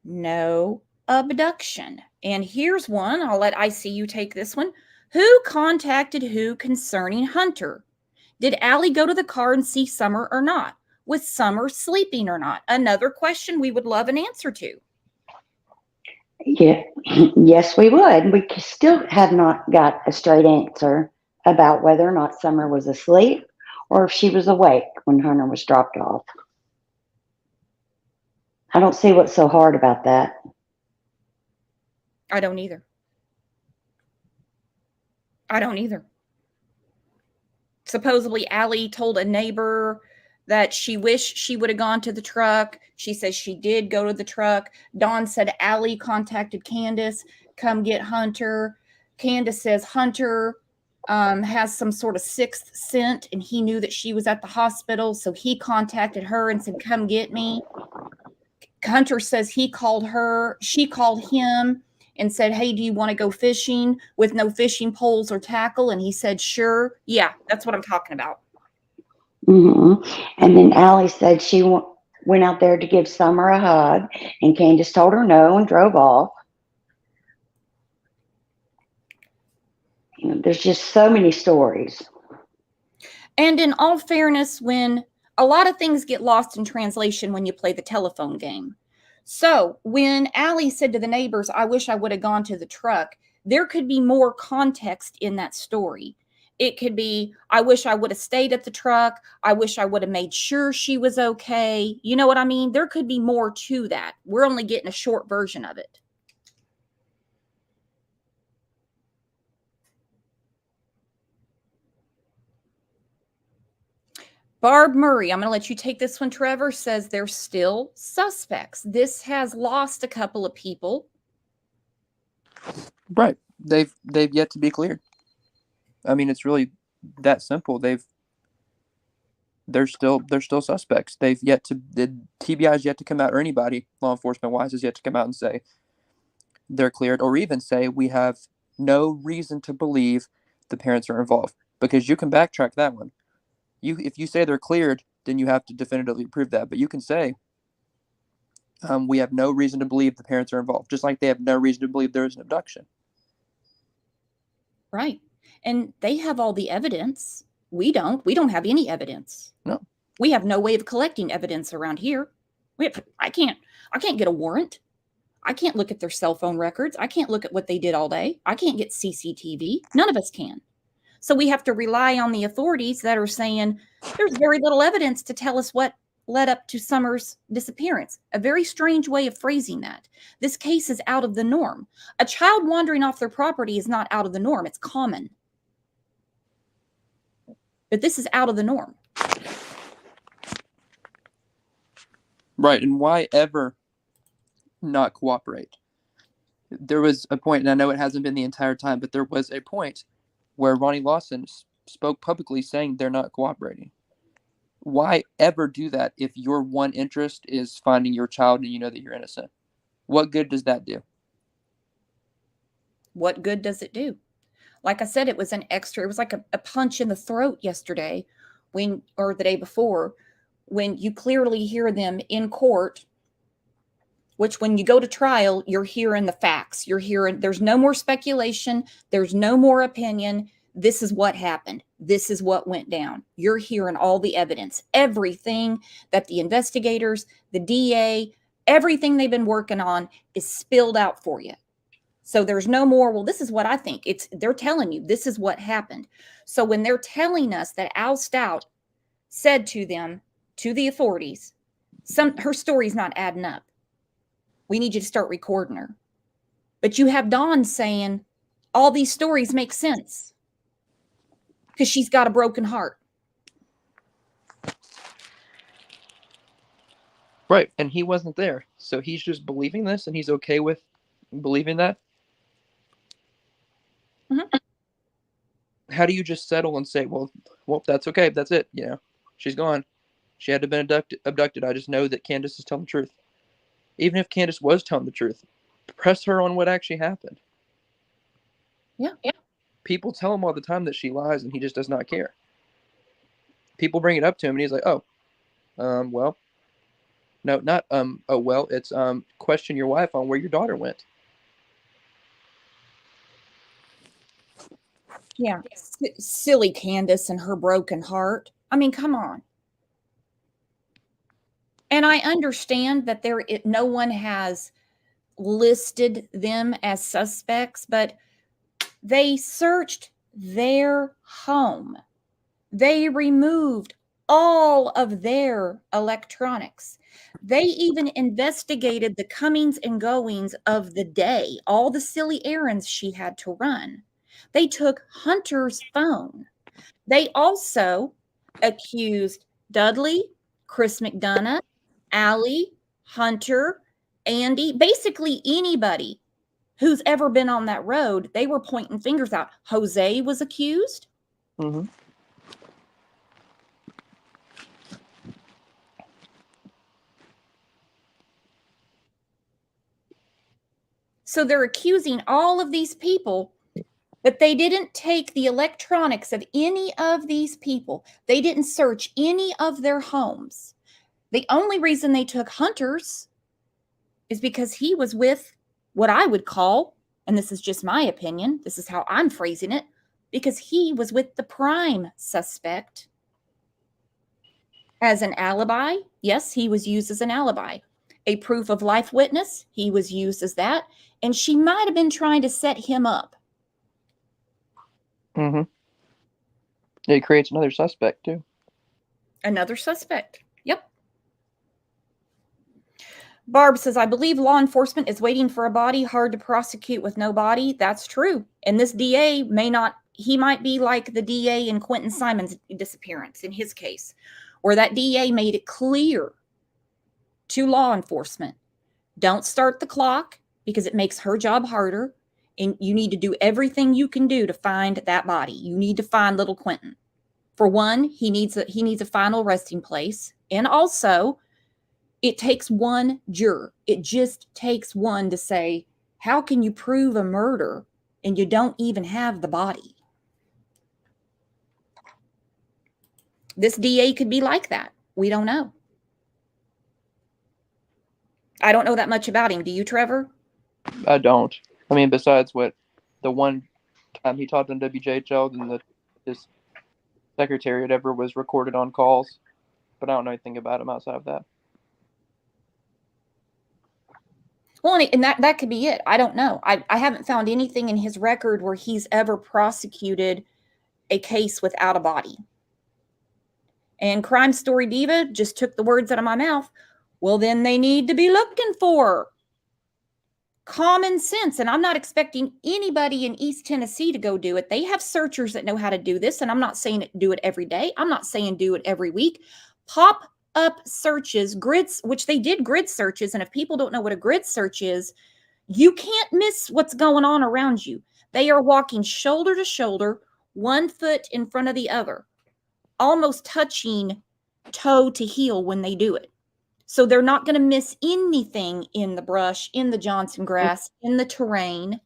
no abduction. And here's one. I'll let ICU take this one. Who contacted who concerning Hunter? Did Allie go to the car and see Summer or not? Was Summer sleeping or not? Another question we would love an answer to.
Yeah, yes, we would. We still have not got a straight answer about whether or not Summer was asleep or if she was awake when Hunter was dropped off. I don't see what's so hard about that.
I don't either. I don't either. Supposedly, Allie told a neighbor that she wished she would have gone to the truck. She says she did go to the truck. Dawn said Allie contacted Candace, come get Hunter. Candace says Hunter has some sort of sixth sense, and he knew that she was at the hospital, so he contacted her and said, come get me. Hunter says he called her. She called him and said, hey, do you want to go fishing with no fishing poles or tackle? And he said, sure. Yeah, that's what I'm talking about.
Mm-hmm. And then Allie said she went out there to give Summer a hug, and Candace told her no and drove off. You know, there's just so many stories.
And in all fairness, when a lot of things get lost in translation when you play the telephone game. So when Allie said to the neighbors, I wish I would have gone to the truck, there could be more context in that story. It could be, I wish I would have stayed at the truck. I wish I would have made sure she was okay. You know what I mean? There could be more to that. We're only getting a short version of it. Barb Murray, I'm going to let you take this one, Trevor, says they're still suspects. This has lost a couple of people.
Right. They've yet to be cleared. I mean, it's really that simple. They're still suspects. The TBI has yet to come out, or anybody law enforcement wise has yet to come out and say they're cleared, or even say we have no reason to believe the parents are involved, because you can backtrack that one. If you say they're cleared, then you have to definitively prove that. But you can say we have no reason to believe the parents are involved, just like they have no reason to believe there is an abduction.
Right. And they have all the evidence. We don't. We don't have any evidence.
No.
We have no way of collecting evidence around here. I can't get a warrant. I can't look at their cell phone records. I can't look at what they did all day. I can't get CCTV. None of us can. So we have to rely on the authorities that are saying there's very little evidence to tell us what led up to Summer's disappearance. A very strange way of phrasing that. This case is out of the norm. A child wandering off their property is not out of the norm. It's common. But this is out of the norm.
Right. And why ever not cooperate? There was a point, and I know it hasn't been the entire time, but there was a point where Ronnie Lawson spoke publicly saying they're not cooperating. Why ever do that if your one interest is finding your child and you know that you're innocent? What good does that do?
What good does it do? Like I said, it was it was like a punch in the throat yesterday or the day before, when you clearly hear them in court, which when you go to trial, you're hearing the facts. You're hearing there's no more speculation. There's no more opinion. This is what happened. This is what went down. You're hearing all the evidence, everything that the investigators, the DA, everything they've been working on is spilled out for you. So there's no more, well, this is what I think. They're telling you this is what happened. So when they're telling us that Al Stout said to them, to the authorities, her story's not adding up. We need you to start recording her. But you have Don saying all these stories make sense because she's got a broken heart.
Right, and he wasn't there. So he's just believing this and he's okay with believing that?
Mm-hmm.
How do you just settle and say, well, that's okay. That's it. You know, she's gone. She had to have been abducted. I just know that Candace is telling the truth. Even if Candace was telling the truth, press her on what actually happened.
Yeah.
People tell him all the time that she lies and he just does not care. People bring it up to him and he's like, well, no, not, it's, question your wife on where your daughter went.
Yeah. Silly Candace and her broken heart. I mean, come on. And I understand that no one has listed them as suspects, but they searched their home. They removed all of their electronics. They even investigated the comings and goings of the day, all the silly errands she had to run. They took Hunter's phone. They also accused Dudley, Chris McDonough, Allie, Hunter, Andy, basically anybody who's ever been on that road. They were pointing fingers out. Jose was accused.
Mm-hmm.
So they're accusing all of these people, but they didn't take the electronics of any of these people. They didn't search any of their homes. The only reason they took Hunter's is because he was with what I would call, and this is just my opinion, this is how I'm phrasing it, because he was with the prime suspect as an alibi. Yes, he was used as an alibi. A proof of life witness, he was used as that. And she might have been trying to set him up.
Mm-hmm. It creates another suspect, too.
Another suspect. Yep. Barb says, I believe law enforcement is waiting for a body, hard to prosecute with no body. That's true. And this DA he might be like the DA in Quentin Simon's disappearance in his case, where that DA made it clear to law enforcement, don't start the clock because it makes her job harder. And you need to do everything you can do to find that body. You need to find little Quentin. For one, he needs a final resting place. And also, it takes one juror. It just takes one to say, how can you prove a murder and you don't even have the body? This DA could be like that. We don't know. I don't know that much about him. Do you, Trevor?
I don't. I mean, besides what the one time he talked on WJHL, then his secretary ever was recorded on calls. But I don't know anything about him outside of that.
Well, and that could be it. I don't know. I haven't found anything in his record where he's ever prosecuted a case without a body. And Crime Story Diva just took the words out of my mouth. Well, then they need to be looking for common sense. And I'm not expecting anybody in East Tennessee to go do it. They have searchers that know how to do this. And I'm not saying do it every day. I'm not saying do it every week. Pop up searches, grids, which they did grid searches. And if people don't know what a grid search is, you can't miss what's going on around you. They are walking shoulder to shoulder, one foot in front of the other, almost touching toe to heel when they do it. So they're not going to miss anything in the brush, in the Johnson grass, in the terrain.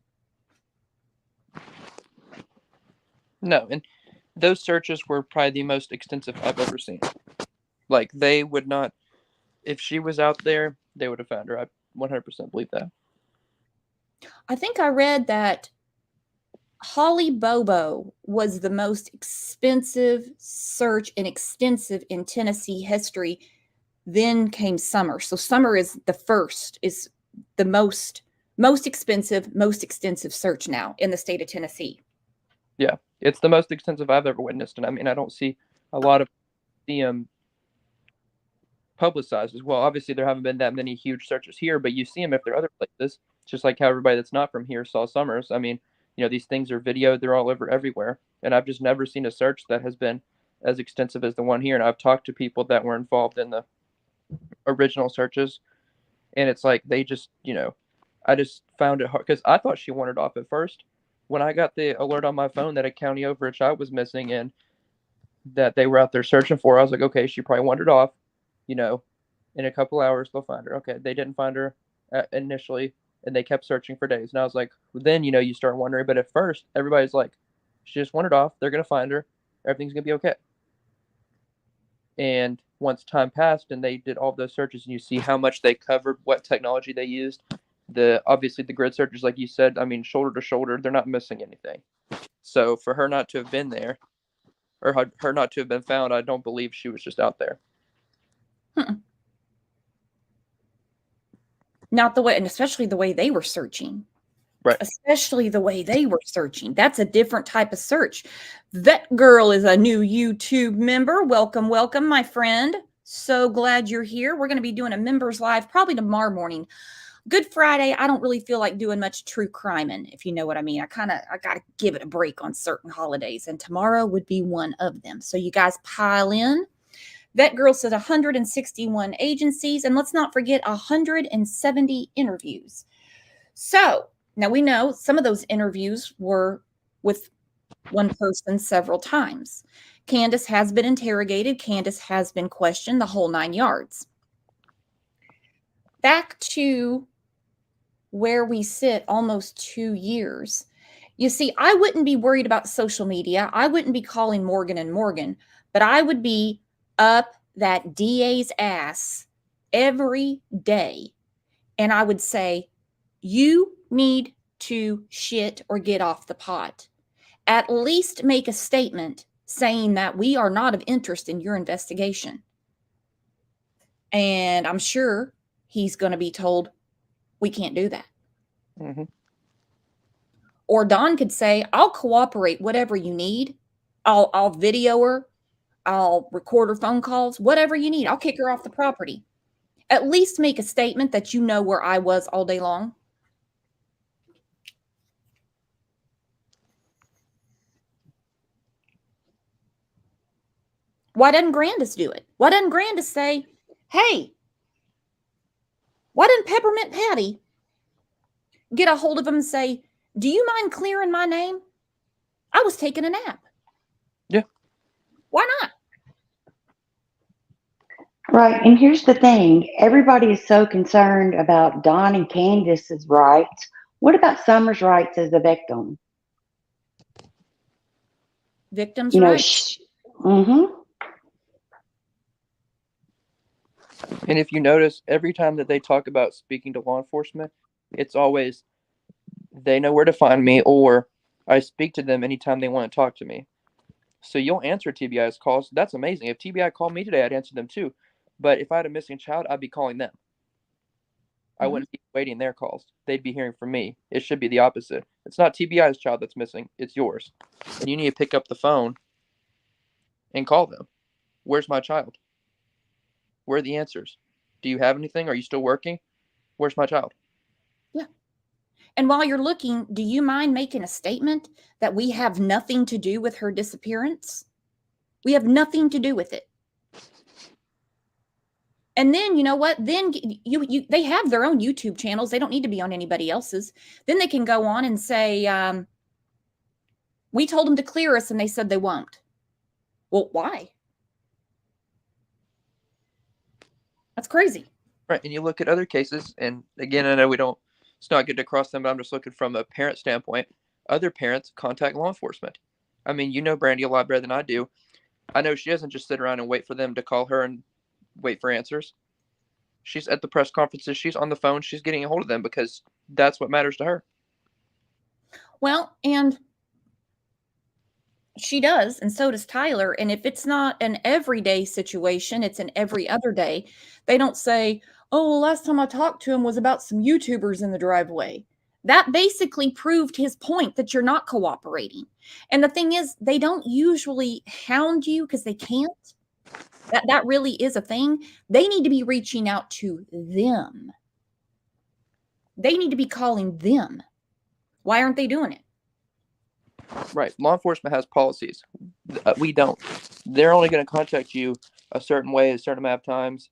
No, and those searches were probably the most extensive I've ever seen. Like, they would not, if she was out there, they would have found her. I 100% believe that.
I think I read that Holly Bobo was the most expensive search and extensive in Tennessee history. Then came Summer. So Summer is the first, is the most expensive, most extensive search now in the state of Tennessee.
Yeah, it's the most extensive I've ever witnessed. And I mean, I don't see a lot of them publicized as well. Obviously, there haven't been that many huge searches here, but you see them if they're other places. Just like how everybody that's not from here saw Summers. I mean, these things are videoed. They're all over everywhere. And I've just never seen a search that has been as extensive as the one here. And I've talked to people that were involved in the original searches. And it's like they just, I just found it hard because I thought she wandered off at first. When I got the alert on my phone that a county over a child was missing and that they were out there searching for her, I was like, okay, she probably wandered off. In a couple hours they'll find her. Okay, they didn't find her initially, and they kept searching for days. And I was like, well, then you start wondering. But at first, everybody's like, she just wandered off. They're gonna find her. Everything's gonna be okay. And once time passed, and they did all of those searches, and you see how much they covered, what technology they used. Obviously the grid searches, like you said, I mean, shoulder to shoulder, they're not missing anything. So for her not to have been there, or her not to have been found, I don't believe she was just out there.
Not the way, and especially the way they were searching.
Right.
Especially the way they were searching. That's a different type of search. Vet Girl is a new YouTube member. Welcome, welcome, my friend. So glad you're here. We're going to be doing a members live probably tomorrow morning. Good Friday. I don't really feel like doing much true criming, if you know what I mean. I got to give it a break on certain holidays, and tomorrow would be one of them. So you guys pile in. Vet Girl said 161 agencies, and let's not forget 170 interviews. So now we know some of those interviews were with one person several times. Candus has been interrogated. Candus has been questioned, the whole 9 yards. Back to where we sit almost 2 years. You see, I wouldn't be worried about social media. I wouldn't be calling Morgan and Morgan, but I would be up that DA's ass every day. And I would say, you need to shit or get off the pot. At least make a statement saying that we are not of interest in your investigation. And I'm sure he's going to be told, we can't do that.
Mm-hmm.
Or Don could say, I'll cooperate, whatever you need. I'll video her. I'll record her phone calls, whatever you need. I'll kick her off the property. At least make a statement that you know where I was all day long. Why doesn't Grandis do it? Why doesn't Grandis say, hey, why didn't Peppermint Patty get a hold of him and say, do you mind clearing my name? I was taking a nap.
Yeah.
Why not?
Right. And here's the thing. Everybody is so concerned about Don and Candace's rights. What about Summer's rights as a victim?
Victims' rights.
Mm-hmm.
And if you notice, every time that they talk about speaking to law enforcement, it's always they know where to find me, or I speak to them anytime they want to talk to me. So you'll answer TBI's calls. That's amazing. If TBI called me today, I'd answer them too. But if I had a missing child, I'd be calling them. I wouldn't be waiting their calls. They'd be hearing from me. It should be the opposite. It's not TBI's child that's missing. It's yours. And you need to pick up the phone and call them. Where's my child? Where are the answers? Do you have anything? Are you still working? Where's my child?
Yeah. And while you're looking, do you mind making a statement that we have nothing to do with her disappearance? We have nothing to do with it. And then, you know what? Then they have their own YouTube channels. They don't need to be on anybody else's. Then they can go on and say, We told them to clear us and they said they won't. Well, why? That's crazy.
Right. And you look at other cases, and again, I know it's not good to cross them, but I'm just looking from a parent standpoint. Other parents contact law enforcement. I mean, you know Brandy a lot better than I do. I know she doesn't just sit around and wait for them to call her and wait for answers. She's at the press conferences. She's on the phone. She's getting a hold of them because that's what matters to her.
Well, and she does, and so does Tyler. And if it's not an everyday situation, it's an every other day. They don't say, oh, well, last time I talked to him was about some YouTubers in the driveway. That basically proved his point that you're not cooperating. And the thing is, they don't usually hound you because they can't. That really is a thing. They need to be reaching out to them. They need to be calling them. Why aren't they doing it?
Right. Law enforcement has policies. We don't. They're only going to contact you a certain way, a certain amount of times,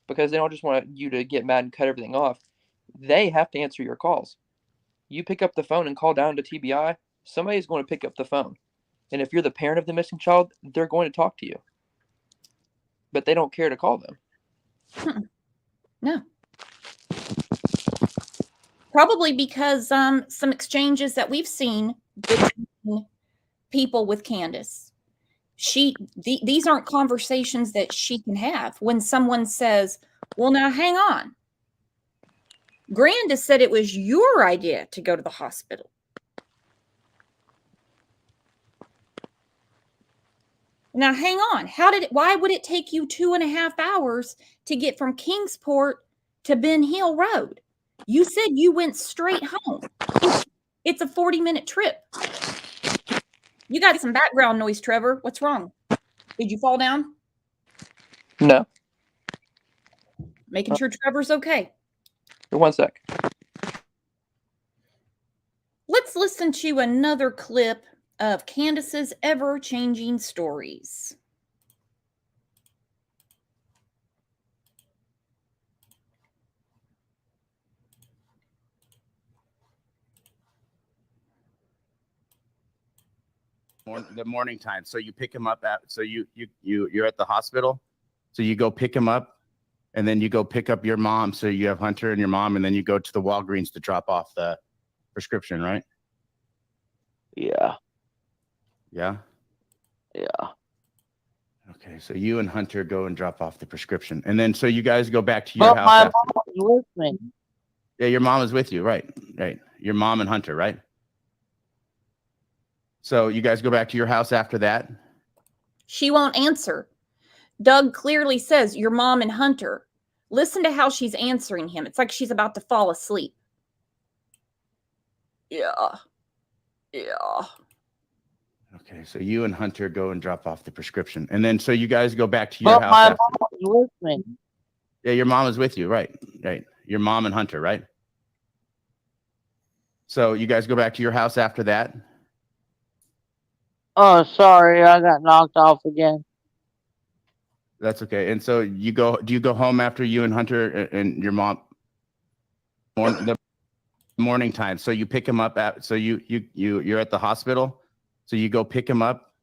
because they don't just want you to get mad and cut everything off. They have to answer your calls. You pick up the phone and call down to TBI, somebody's going to pick up the phone. And if you're the parent of the missing child, they're going to talk to you. But they don't care to call them.
No. Probably because some exchanges that we've seen between people with Candace. These aren't conversations that she can have. When someone says, well, now hang on. Grandis said it was your idea to go to the hospital. Now hang on. Why would it take you 2.5 hours to get from Kingsport to Ben Hill Road? You said you went straight home. It's a 40-minute trip. You got some background noise, Trevor. What's wrong? Did you fall down?
No.
Making sure Trevor's okay.
For 1 sec.
Let's listen to another clip of Candace's ever-changing stories.
The morning time. So you pick him up you're at the hospital. So you go pick him up, and then you go pick up your mom. So you have Hunter and your mom, and then you go to the Walgreens to drop off the prescription, right?
Yeah.
Yeah.
Yeah.
Okay. So you and Hunter go and drop off the prescription, and then so you guys go back to
But
your house.
my
After.
mom was with me.
Yeah, your mom is with you, right? Right. Your mom and Hunter, right? So you guys go back to your house after that?
She won't answer. Doug clearly says, your mom and Hunter. Listen to how she's answering him. It's like she's about to fall asleep. Yeah. Yeah.
Okay, so you and Hunter go and drop off the prescription. And then so you guys go back to your
But
house.
my
After.
mom was with me.
Yeah, your mom is with you, right? Right. Your mom and Hunter, right? So you guys go back to your house after that?
Oh, sorry, I got knocked off again.
That's okay. And so do you go home after you and Hunter and your mom the morning time? So you pick him up you're at the hospital. So you go pick him up,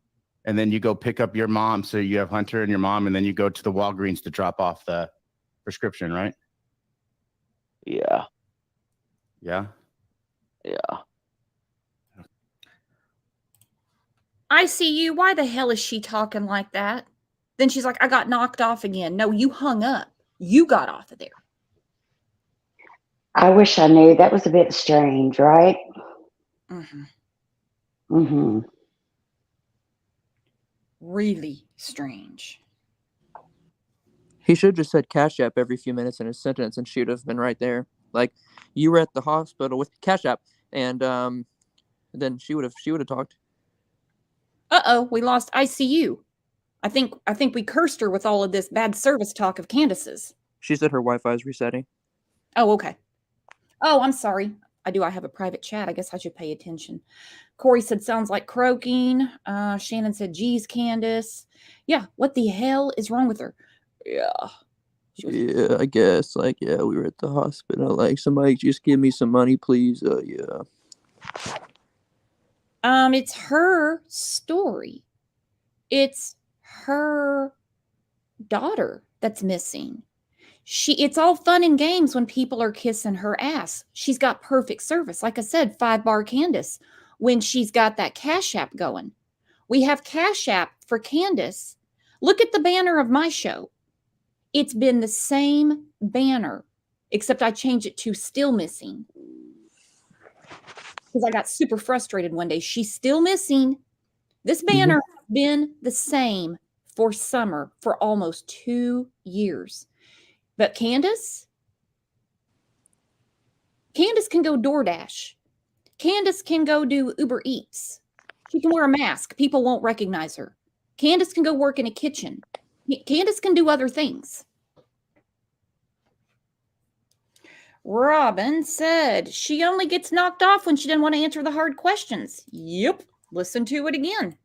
and then you go pick up your mom. So you have Hunter and your mom, and then you go to the Walgreens to drop off the prescription, right?
Yeah.
Yeah.
Yeah.
I see you. Why the hell is she talking like that? Then she's like, I got knocked off again. No, you hung up. You got off of there.
I wish I knew. That was a bit strange, right?
Mm-hmm.
Mm-hmm.
Really strange.
He should have just said Cash App every few minutes in his sentence, and she would have been right there. Like, you were at the hospital with Cash App, and then she would have talked.
Uh-oh, we lost ICU. I think we cursed her with all of this bad service talk of Candace's.
She said her Wi-Fi is resetting.
Oh, okay. Oh, I'm sorry. I have a private chat. I guess I should pay attention. Corey said, sounds like croaking. Shannon said, geez, Candace. Yeah, what the hell is wrong with her? Yeah.
Yeah, I guess. Like, yeah, we were at the hospital. Like, somebody just give me some money, please. Yeah.
It's her story. It's her daughter that's missing. It's all fun and games when people are kissing her ass. She's got perfect service. Like I said, 5-bar Candace when she's got that Cash App going. We have Cash App for Candace. Look at the banner of my show. It's been the same banner, except I changed it to still missing. Because I got super frustrated one day. She's still missing. This banner has been the same for summer for almost 2 years. But Candace can go DoorDash. Candace can go do Uber Eats. She can wear a mask. People won't recognize her. Candace can go work in a kitchen. Candace can do other things. Robin said she only gets knocked off when she doesn't want to answer the hard questions. Yep. Listen to it again.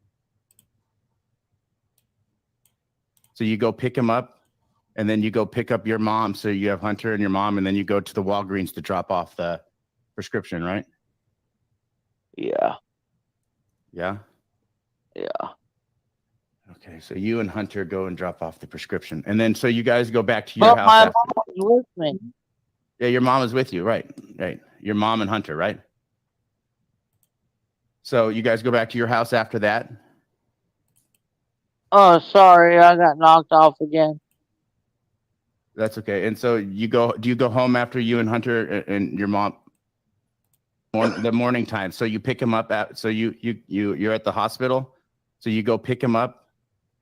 So you go pick him up, and then you go pick up your mom. So you have Hunter and your mom, and then you go to the Walgreens to drop off the prescription, right?
Yeah.
Yeah.
Yeah.
Okay. So you and Hunter go and drop off the prescription, and then so you guys go back to your
But
house.
my
After.
mom was with me.
Yeah, your mom is with you, right? Right. Your mom and Hunter, right? So you guys go back to your house after that.
Oh, sorry, I got knocked off again.
That's okay. And so you go. Do you go home after you and Hunter and your mom? The morning time. So you pick him up at. So you're at the hospital. So you go pick him up,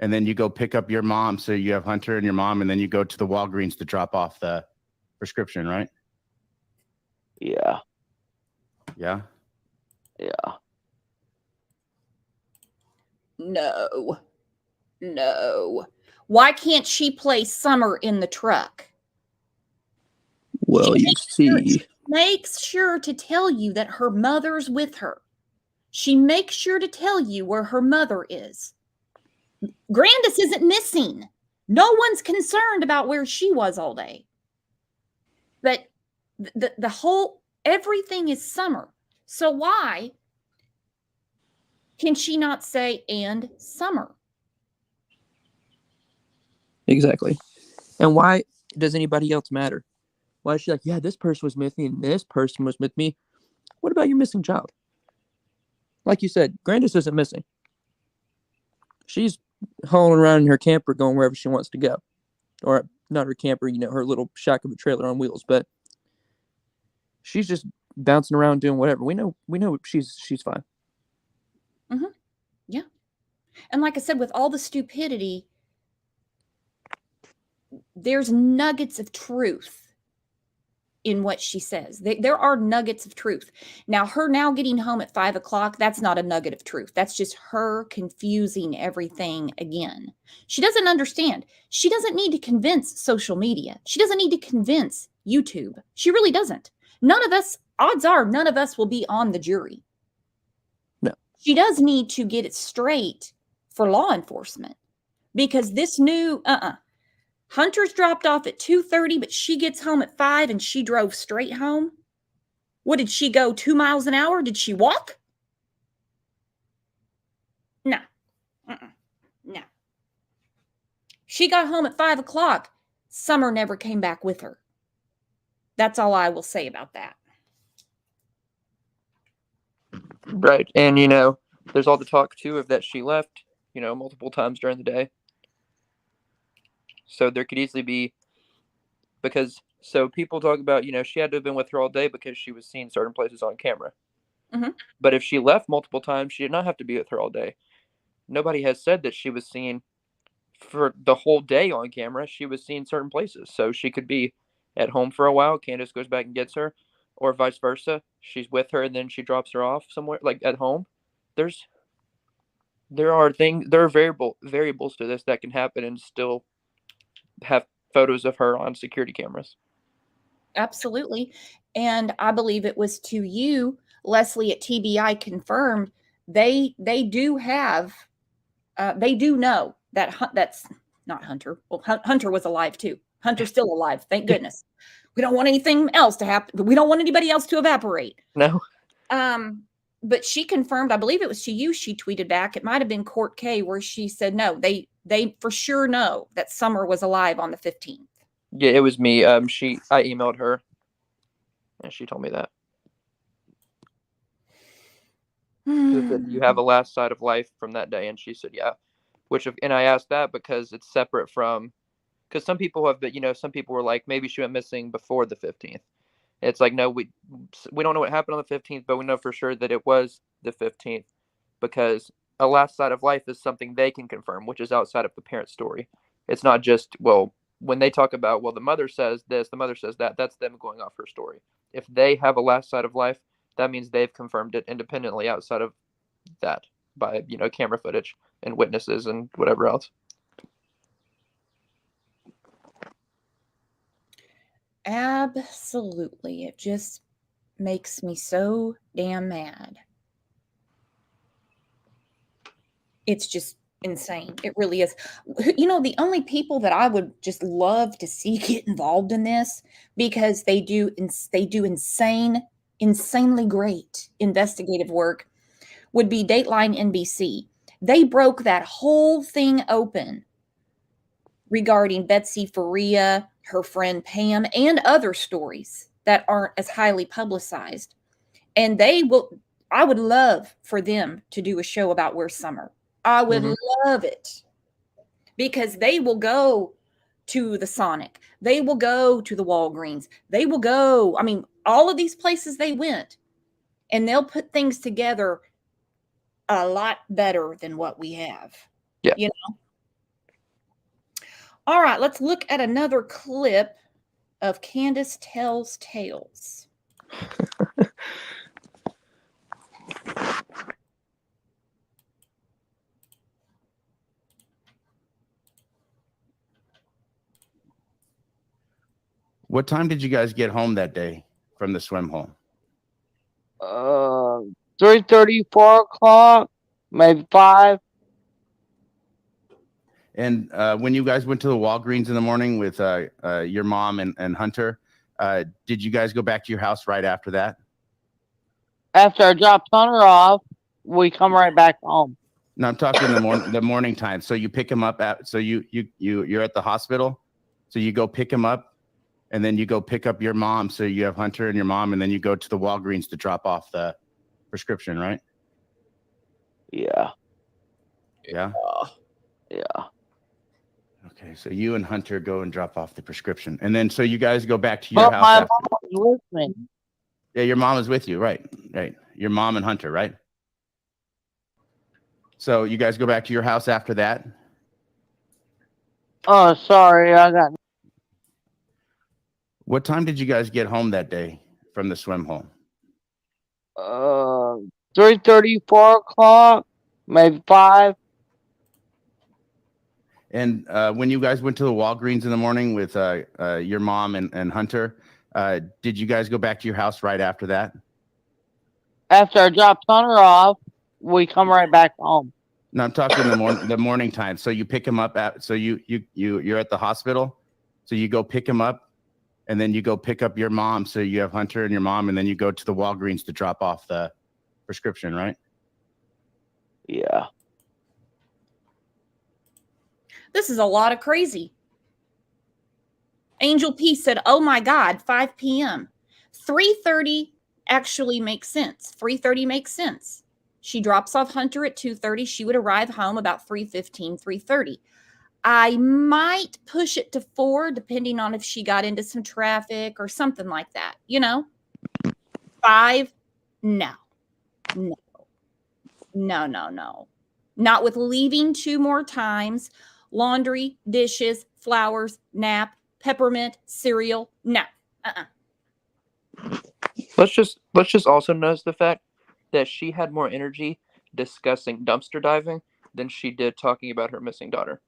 and then you go pick up your mom. So you have Hunter and your mom, and then you go to the Walgreens to drop off the prescription, right?
Yeah.
Yeah.
Yeah.
No. Why can't she play Summer in the truck?
Well, you see,
Makes sure to tell you that her mother's with her. She makes sure to tell you where her mother is. Grandis isn't missing. No one's concerned about where she was all day. But the whole, everything is Summer. So why can she not say and Summer?
exactly. And why does anybody else matter? Why is she like, yeah, this person was with me and this person was with me? What about your missing child? Like you said, Grandis isn't missing. She's hauling around in her camper going wherever she wants to go. Or not her camper, her little shack of a trailer on wheels, but she's just bouncing around doing whatever. We know she's fine.
Mm-hmm. Yeah. And like I said, with all the stupidity, there's nuggets of truth in what she says. There are nuggets of truth. Now, her now getting home at 5 o'clock, that's not a nugget of truth. That's just her confusing everything again. She doesn't understand. She doesn't need to convince social media. She doesn't need to convince YouTube. She really doesn't. None of us, odds are, none of us will be on the jury.
No.
She does need to get it straight for law enforcement because this new, Hunter's dropped off at 2:30, but she gets home at 5 and she drove straight home. What, did she go 2 miles an hour? Did she walk? No. No. She got home at 5 o'clock. Summer never came back with her. That's all I will say about that.
Right. And, there's all the talk, too, of that she left, multiple times during the day. So there could easily be, so people talk about, she had to have been with her all day because she was seen certain places on camera.
Mm-hmm.
But if she left multiple times, she did not have to be with her all day. Nobody has said that she was seen for the whole day on camera. She was seen certain places. So she could be at home for a while. Candace goes back and gets her, or vice versa. She's with her and then she drops her off somewhere, like at home. There are variables to this that can happen and still have photos of her on security cameras.
Absolutely. And I believe it was to you, Leslie at TBI confirmed they do have, they do know that that's not Hunter. Well, Hunter was alive too. Hunter's still alive. Thank goodness. We don't want anything else to happen. We don't want anybody else to evaporate.
No.
but she confirmed, I believe it was to you, she tweeted back. It might have been Court K, where she said, no, they for sure know that Summer was alive on the 15th.
Yeah, it was me. I emailed her, and she told me that. She said, "You have a last sight of life from that day," and she said, "Yeah." And I asked that because it's separate from, because some people have been, some people were like, maybe she went missing before the 15th. It's like, no, we don't know what happened on the 15th, but we know for sure that it was the 15th, because a last sight of life is something they can confirm, which is outside of the parent's story. It's not just, well, when they talk about, well, the mother says this, the mother says that, that's them going off her story. If they have a last sight of life, that means they've confirmed it independently outside of that by, camera footage and witnesses and whatever else.
Absolutely. It just makes me so damn mad. It's just insane. It really is. The only people that I would just love to see get involved in this, because they do insanely great investigative work, would be Dateline NBC. They broke that whole thing open regarding Betsy Faria, her friend Pam, and other stories that aren't as highly publicized. And I would love for them to do a show about Where's Summer. I would love it, because they will go to the Sonic. They will go to the Walgreens. They will go, all of these places they went, and they'll put things together a lot better than what we have.
Yeah.
All right, let's look at another clip of Candace Tells Tales.
What time did you guys get home that day from the swim hole?
3:30, 4 o'clock, maybe 5.
And when you guys went to the Walgreens in the morning with your mom and Hunter, did you guys go back to your house right after that?
After I dropped Hunter off, we come right back home.
No, I'm talking the morning time. So you pick him up you're at the hospital. So you go pick him up, and then you go pick up your mom. So you have Hunter and your mom, and then you go to the Walgreens to drop off the prescription, right?
Yeah.
Yeah.
Yeah.
Okay, so you and Hunter go and drop off the prescription, and then so you guys go back to your house.
My mom was with me.
Yeah, your mom is with you, right? Right. Your mom and Hunter, right? So you guys go back to your house after that?
Oh, sorry, I got.
What time did you guys get home that day from the swim hole?
3:30, 4 o'clock, maybe 5.
And when you guys went to the Walgreens in the morning with your mom and Hunter, did you guys go back to your house right after that?
After I dropped Hunter off, we come right back home.
No, I'm talking the morning time. So you pick him up you're at the hospital. So you go pick him up, and then you go pick up your mom. So you have Hunter and your mom, and then you go to the Walgreens to drop off the prescription, right?
Yeah.
This is a lot of crazy. Angel P said, oh my God, 5 p.m. 3:30 actually makes sense. 3:30 makes sense. She drops off Hunter at 2:30. She would arrive home about 3:15, 3:30. I might push it to 4, depending on if she got into some traffic or something like that. 5, no. Not with leaving 2 more times. Laundry, dishes, flowers, nap, peppermint, cereal. No.
Let's just also notice the fact that she had more energy discussing dumpster diving than she did talking about her missing daughter.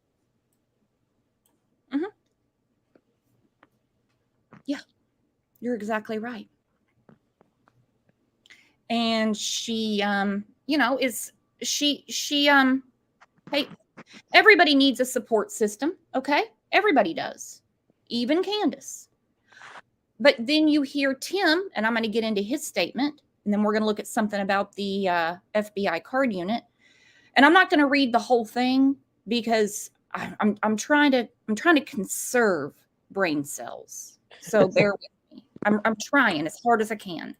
Mm-hmm. Yeah, you're exactly right. And she, hey, everybody needs a support system, okay? Everybody does, even Candace. But then you hear Tim, and I'm going to get into his statement. and then we're going to look at something about the FBI card unit. And I'm not going to read the whole thing because I'm trying to conserve brain cells. So bear with me. I'm trying as hard as I can.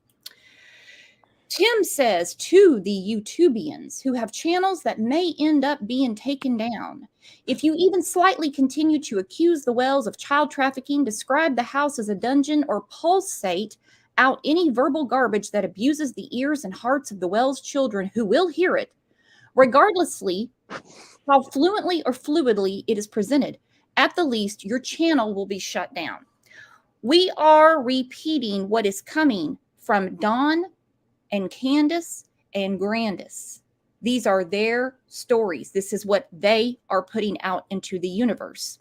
Tim says to the YouTubians who have channels that may end up being taken down, if you even slightly continue to accuse the Wells of child trafficking, describe the house as a dungeon, or pulsate out any verbal garbage that abuses the ears and hearts of the Wells children who will hear it, regardlessly how fluently or fluidly it is presented, at the least, your channel will be shut down. We are repeating what is coming from Don and Candace and Grandis. These are their stories. This is what they are putting out into the universe.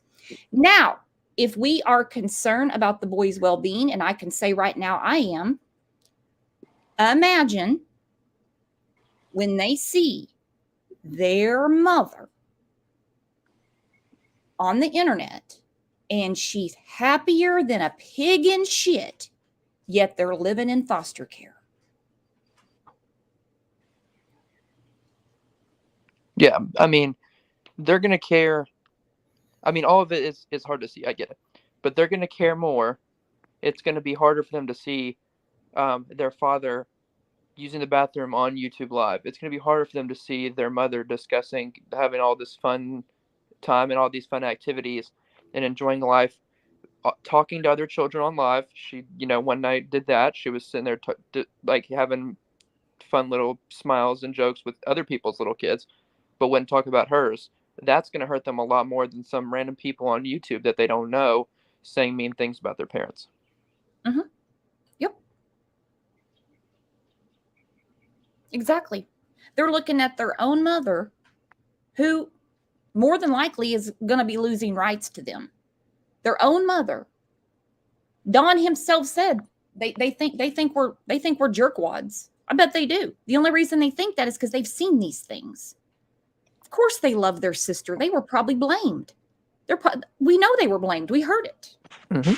Now, if we are concerned about the boys' well-being, and I can say right now I am, imagine when they see their mother on the internet and she's happier than a pig in shit, yet they're living in foster care.
Yeah, I mean, they're going to care. I mean, all of it is hard to see. I get it. But they're going to care more. It's going to be harder for them to see their father using the bathroom on YouTube Live. It's going to be harder for them to see their mother discussing, having all this fun time and all these fun activities and enjoying life, talking to other children on live. She, one night did that. She was sitting there like having fun little smiles and jokes with other people's little kids, but wouldn't talk about hers. That's going to hurt them a lot more than some random people on YouTube that they don't know saying mean things about their parents.
Mm-hmm. Yep. Exactly. They're looking at their own mother, who more than likely is going to be losing rights to them. Their own mother. Don himself said they think we're jerkwads. I bet they do. The only reason they think that is because they've seen these things. Of course they love their sister. They were probably blamed. We know they were blamed. We heard it.
Mm-hmm.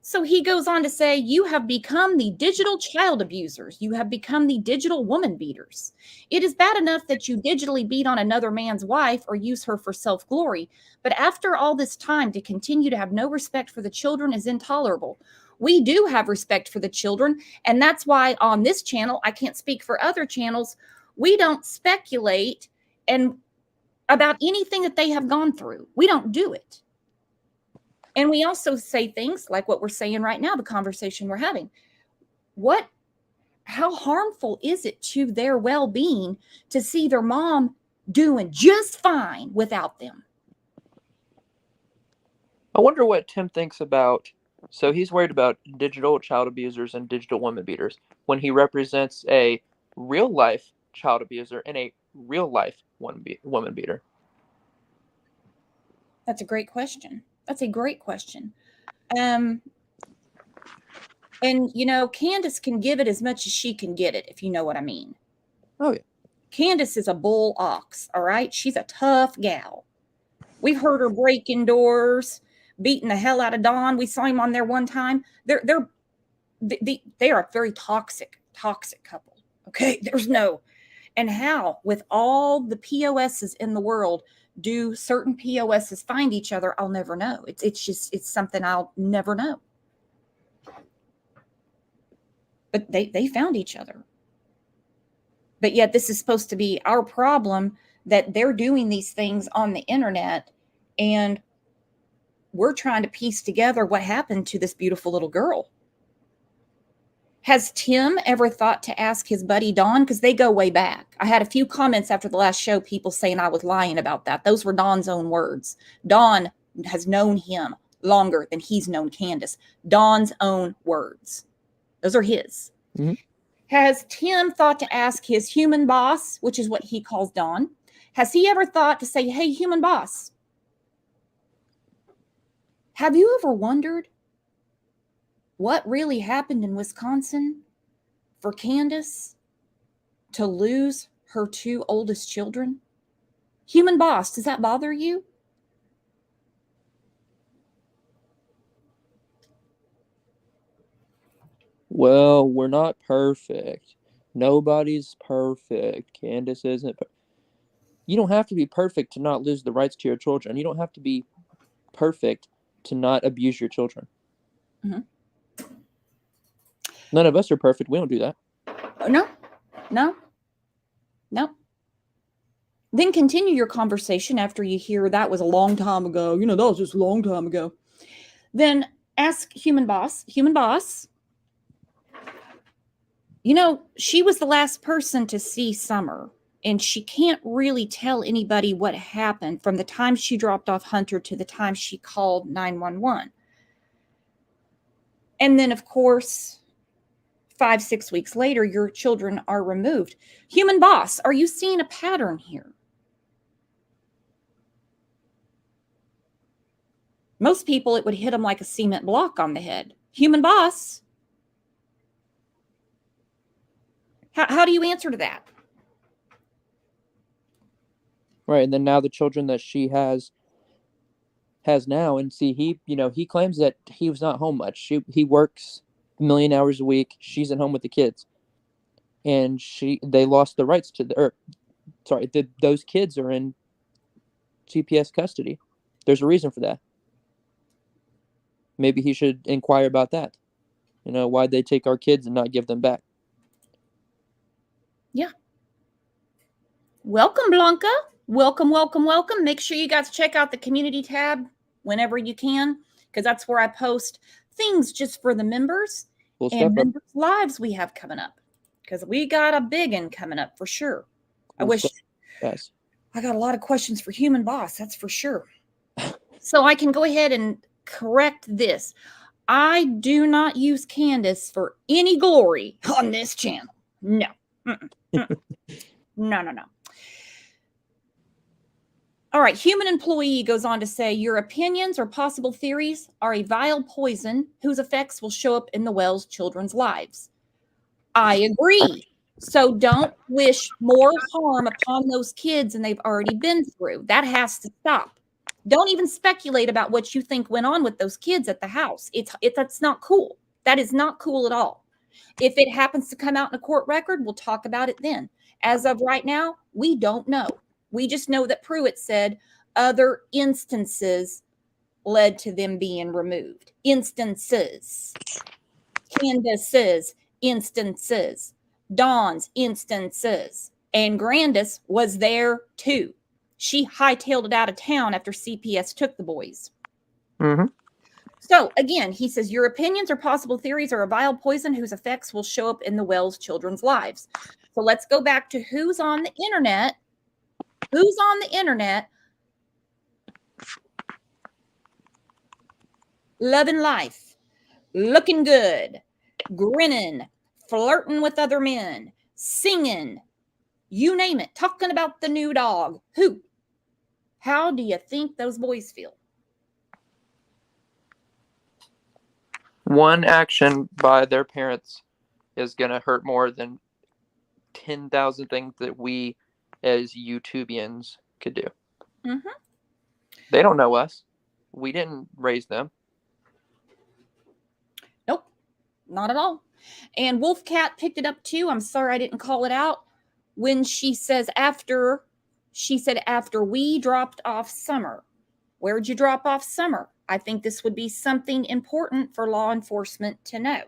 So he goes on to say, you have become the digital child abusers. You have become the digital woman beaters. It is bad enough that you digitally beat on another man's wife or use her for self-glory. But after all this time, to continue to have no respect for the children is intolerable. We do have respect for the children. And that's why on this channel, I can't speak for other channels, we don't speculate about anything that they have gone through. We don't do it. And we also say things like what we're saying right now, the conversation we're having. How harmful is it to their well-being to see their mom doing just fine without them?
I wonder what Tim thinks about. So he's worried about digital child abusers and digital woman beaters when he represents a real life child abuser and a real life woman beater.
That's a great question. That's a great question. And Candace can give it as much as she can get it, if you know what I mean.
Oh, yeah. Candace
is a bull ox, all right? She's a tough gal. We've heard her breaking doors, beating the hell out of Don. We saw him on there one time. They are a very toxic couple, okay? And how, with all the POSs in the world, do certain POSs find each other? I'll never know. It's something I'll never know. But they found each other. But yet this is supposed to be our problem, that they're doing these things on the internet and we're trying to piece together what happened to this beautiful little girl. Has Tim ever thought to ask his buddy Don? Because they go way back. I had a few comments after the last show, people saying I was lying about that. Those were Don's own words. Don has known him longer than he's known Candace. Don's own words. Those are his.
Mm-hmm.
Has Tim thought to ask his human boss, which is what he calls Don, has he ever thought to say, hey, human boss, have you ever wondered what really happened in Wisconsin for Candace to lose her two oldest children? Human boss, does that bother you?
well, we're not perfect. Nobody's perfect. Candace isn't. You don't have to be perfect to not lose the rights to your children. You don't have to be perfect to not abuse your children.
Mhm.
None of us are perfect. We don't do that.
No. Then continue your conversation after you hear that was a long time ago. That was just a long time ago. Then ask human boss, she was the last person to see Summer, and she can't really tell anybody what happened from the time she dropped off Hunter to the time she called 911. And then, of course, 5-6 weeks later, your children are removed. Human boss, are you seeing a pattern here? Most people, it would hit them like a cement block on the head. Human boss, how do you answer to that?
Right, and then now the children that she has now, and see, he claims that he was not home much. He works a million hours a week. She's at home with the kids, and they lost the rights to those kids are in CPS custody. There's a reason for that. Maybe he should inquire about that. Why'd they take our kids and not give them back?
Yeah. Welcome, Blanca. Welcome. Make sure you guys check out the community tab whenever you can, because that's where I post things just for the members and members' lives we have coming up, because we got a big one coming up for sure. I wish.
Yes.
I got a lot of questions for human boss, that's for sure. So I can go ahead and correct this. I do not use Candus for any glory on this channel. No. No. All right. Human employee goes on to say, your opinions or possible theories are a vile poison whose effects will show up in the Wells children's lives. I agree. So don't wish more harm upon those kids than they've already been through. That has to stop. Don't even speculate about what you think went on with those kids at the house. That's not cool. That is not cool at all. If it happens to come out in a court record, we'll talk about it then. As of right now, we don't know. We just know that Pruitt said other instances led to them being removed. Instances. Candace's instances. Don's instances. And Grandis was there too. She hightailed it out of town after CPS took the boys.
Mm-hmm.
So again, he says, your opinions or possible theories are a vile poison whose effects will show up in the Wells children's lives. So let's go back to who's on the internet. Who's on the internet? Loving life, looking good, grinning, flirting with other men, singing, you name it, talking about the new dog. Who? How do you think those boys feel?
One action by their parents is going to hurt more than 10,000 things that we as YouTubians could do.
Mm-hmm.
They don't know us. We didn't raise them.
Nope, not at all. And Wolfcat picked it up too. I'm sorry I didn't call it out. When she said after we dropped off Summer. Where'd you drop off Summer? I think this would be something important for law enforcement to know.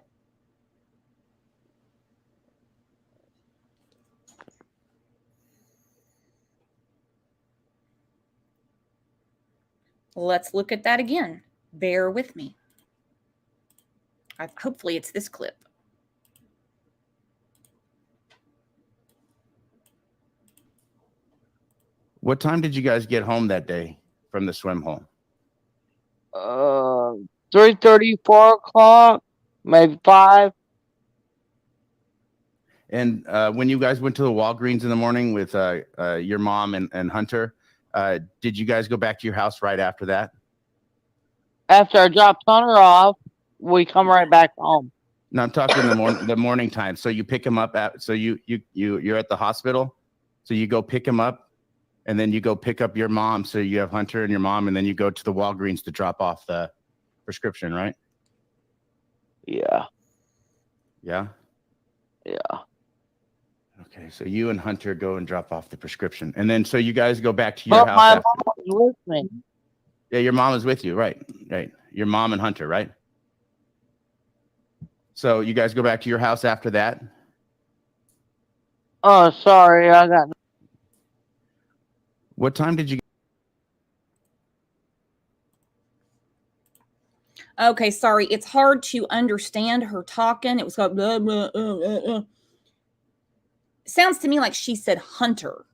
Let's look at that again. Bear with me. Hopefully it's this clip.
What time did you guys get home that day from the swim hole?
3:30, 4 o'clock, maybe 5.
And when you guys went to the Walgreens in the morning with your mom and Hunter, did you guys go back to your house right after that?
After I dropped Hunter off, we come right back home.
No, I'm talking the morning time. So you pick him up you're at the hospital. So you go pick him up, and then you go pick up your mom. So you have Hunter and your mom, and then you go to the Walgreens to drop off the prescription, right?
Yeah.
Yeah.
Yeah.
Okay, so you and Hunter go and drop off the prescription, and then so you guys go back to your
But
house
my
after.
mom was with me.
Yeah, your mom is with you, right? Right. Your mom and Hunter, right? So you guys go back to your house after that.
Oh, sorry, I got.
What time did you?
Okay, sorry. It's hard to understand her talking. It was called blah, blah, Sounds to me like she said Hunter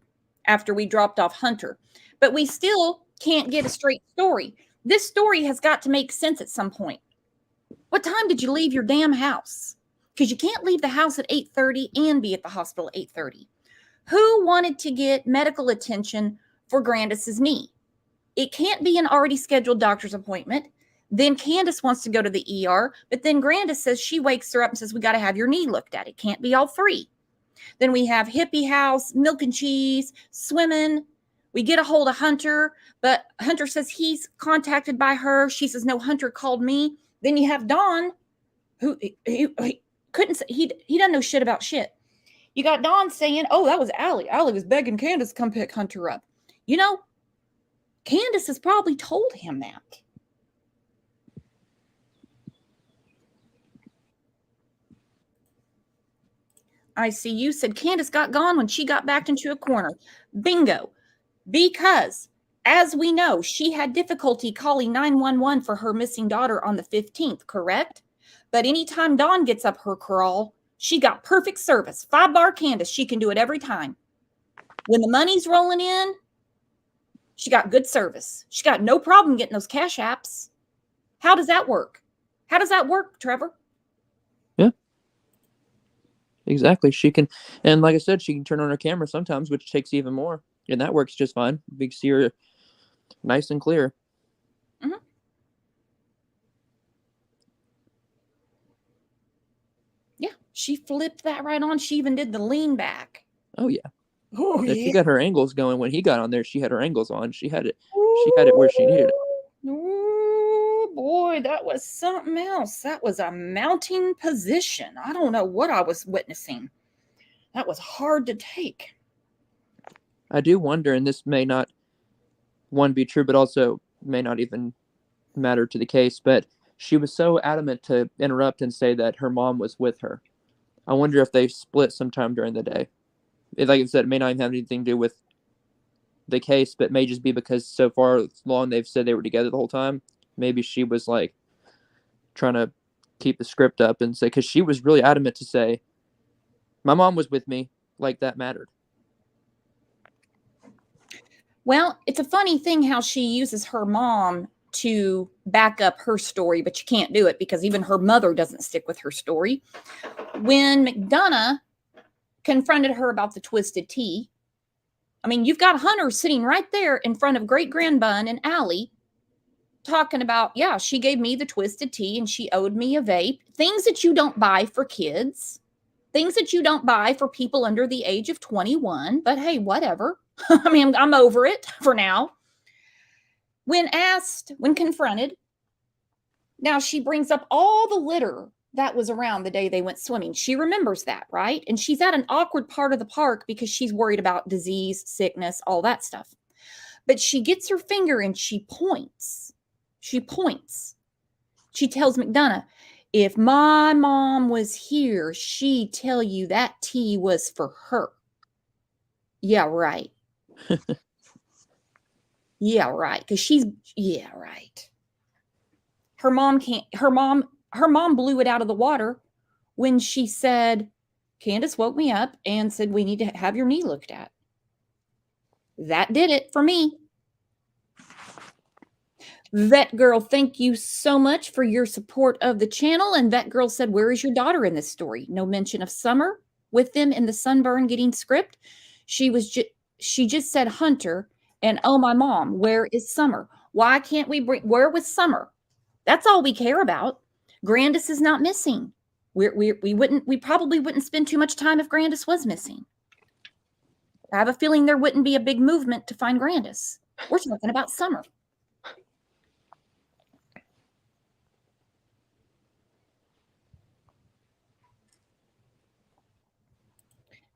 after we dropped off Hunter. But we still can't get a straight story. This story has got to make sense at some point. What time did you leave your damn house? Because you can't leave the house at 8:30 and be at the hospital at 8:30. Who wanted to get medical attention for Grandis's knee? It can't be an already scheduled doctor's appointment. Then Candace wants to go to the ER, but then Grandis says she wakes her up and says, we got to have your knee looked at. It can't be all three. Then we have hippie house, milk and cheese, swimming. We get a hold of Hunter, but Hunter says he's contacted by her. She says, no, Hunter called me. Then you have Don, who he couldn't say, he doesn't know shit about shit. You got Don saying, oh, that was Allie. Allie was begging Candace to come pick Hunter up. You know, Candace has probably told him that. I see you said Candace got gone when she got backed into a corner. Bingo. Because, as we know, she had difficulty calling 911 for her missing daughter on the 15th, correct? But anytime Dawn gets up her crawl, she got perfect service. 5-bar Candace, she can do it every time. When the money's rolling in, she got good service. She got no problem getting those cash apps. How does that work? How does that work, Trevor?
Exactly. She can, and like I said, she can turn on her camera sometimes, which takes even more, and that works just fine. We can see her nice and clear.
Mm-hmm. Yeah, she flipped that right on. She even did the lean back.
Oh yeah.
Oh
Yeah,
yeah.
she got her angles going. When he got on there, she had her angles on. She had it. She had it where she needed it.
Oh boy, that was something else. That was a mounting position. I don't know what I was witnessing. That was hard to take.
I do wonder, and this may not one be true, but also may not even matter to the case, but she was so adamant to interrupt and say that her mom was with her. I wonder if they split sometime during the day. Like I said, it may not even have anything to do with the case, but may just be because so far long they've said they were together the whole time. Maybe she was like trying to keep the script up and say, because she was really adamant to say, my mom was with me, like that mattered.
Well, it's a funny thing how she uses her mom to back up her story, but you can't do it because even her mother doesn't stick with her story. When McDonough confronted her about the twisted tea, I mean, you've got Hunter sitting right there in front of Great Grandbun and Allie talking about, yeah, she gave me the twisted tea and she owed me a vape. Things that you don't buy for kids, things that you don't buy for people under the age of 21. But hey, whatever. I mean, I'm over it for now. When asked, when confronted, now she brings up all the litter that was around the day they went swimming. She remembers that, right? And she's at an awkward part of the park because she's worried about disease, sickness, all that stuff. But she gets her finger and she points. She points. She tells McDonough, if my mom was here, she'd tell you that tea was for her. Yeah, right. Yeah, right. Because yeah, right. Her mom blew it out of the water when she said, Candace woke me up and said, we need to have your knee looked at. That did it for me. Vet Girl, thank you so much for your support of the channel. And Vet Girl said, where is your daughter in this story? No mention of Summer with them in the sunburn getting script. She just said Hunter and oh, my mom, where is Summer? Why can't we where was Summer? That's all we care about. Grandis is not missing. We probably wouldn't spend too much time if Grandis was missing. I have a feeling there wouldn't be a big movement to find Grandis. We're talking about Summer.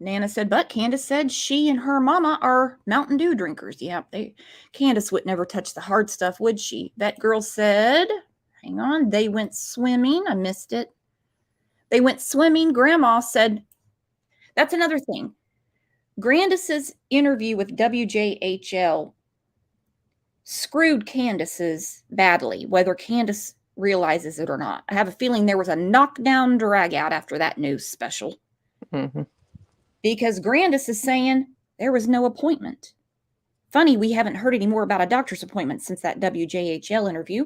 Nana said, but Candace said she and her mama are Mountain Dew drinkers. Yeah, Candace would never touch the hard stuff, would she? That girl said, hang on, they went swimming. I missed it. They went swimming. Grandma said, that's another thing. Grandis's interview with WJHL screwed Candace's badly, whether Candace realizes it or not. I have a feeling there was a knockdown drag out after that news special.
Mm-hmm.
Because Grandis is saying there was no appointment. Funny, we haven't heard any more about a doctor's appointment since that WJHL interview.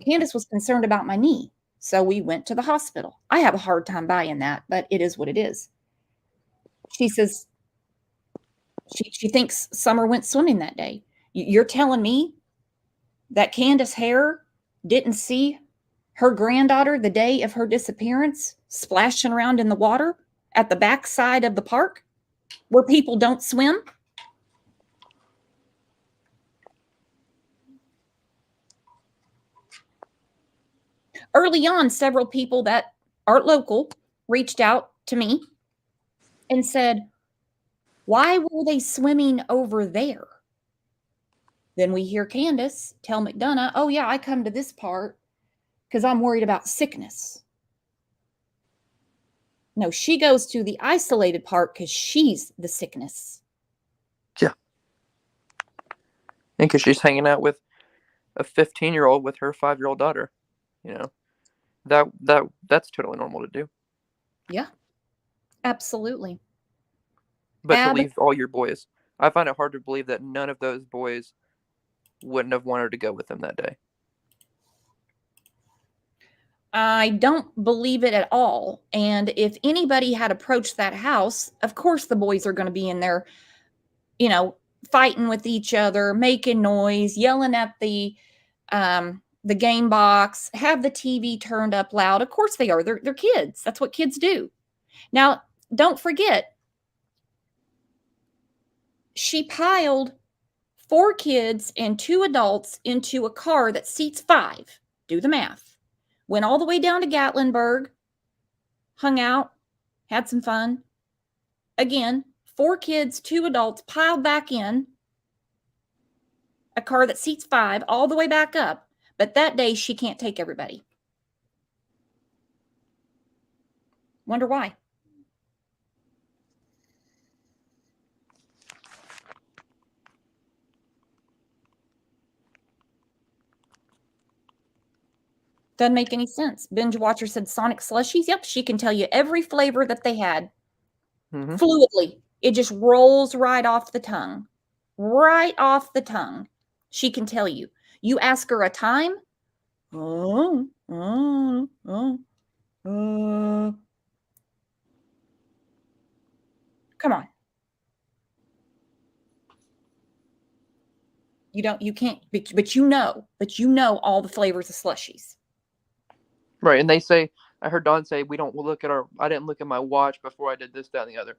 Candace was concerned about my knee, so we went to the hospital. I have a hard time buying that, but it is what it is. She says she thinks Summer went swimming that day. You're telling me that Candace Hare didn't see her granddaughter the day of her disappearance splashing around in the water at the backside of the park where people don't swim? Early on, several people that aren't local reached out to me and said, why were they swimming over there? Then we hear Candace tell McDonough, oh yeah, I come to this part because I'm worried about sickness. No, she goes to the isolated part because she's the sickness.
Yeah. And because she's hanging out with a 15-year-old with her 5-year-old daughter. You know, that's totally normal to do.
Yeah, absolutely.
But to leave all your boys, I find it hard to believe that none of those boys wouldn't have wanted to go with them that day.
I don't believe it at all. And if anybody had approached that house, of course the boys are going to be in there, you know, fighting with each other, making noise, yelling at the game box, have the TV turned up loud. Of course they are. They're kids. That's what kids do. Now, don't forget, she piled 4 kids and 2 adults into a car that seats 5. Do the math. Went all the way down to Gatlinburg, hung out, had some fun. Again, 4 kids, 2 adults piled back in a car that seats 5 all the way back up. But that day, she can't take everybody. Wonder why. Doesn't make any sense. Binge Watcher said Sonic slushies. Yep, she can tell you every flavor that they had fluidly. It just rolls right off the tongue. Right off the tongue. She can tell you. You ask her a time. Come on. You can't, but you know all the flavors of slushies.
Right, and they say, I heard Don say, I didn't look at my watch before I did this, that, and the other.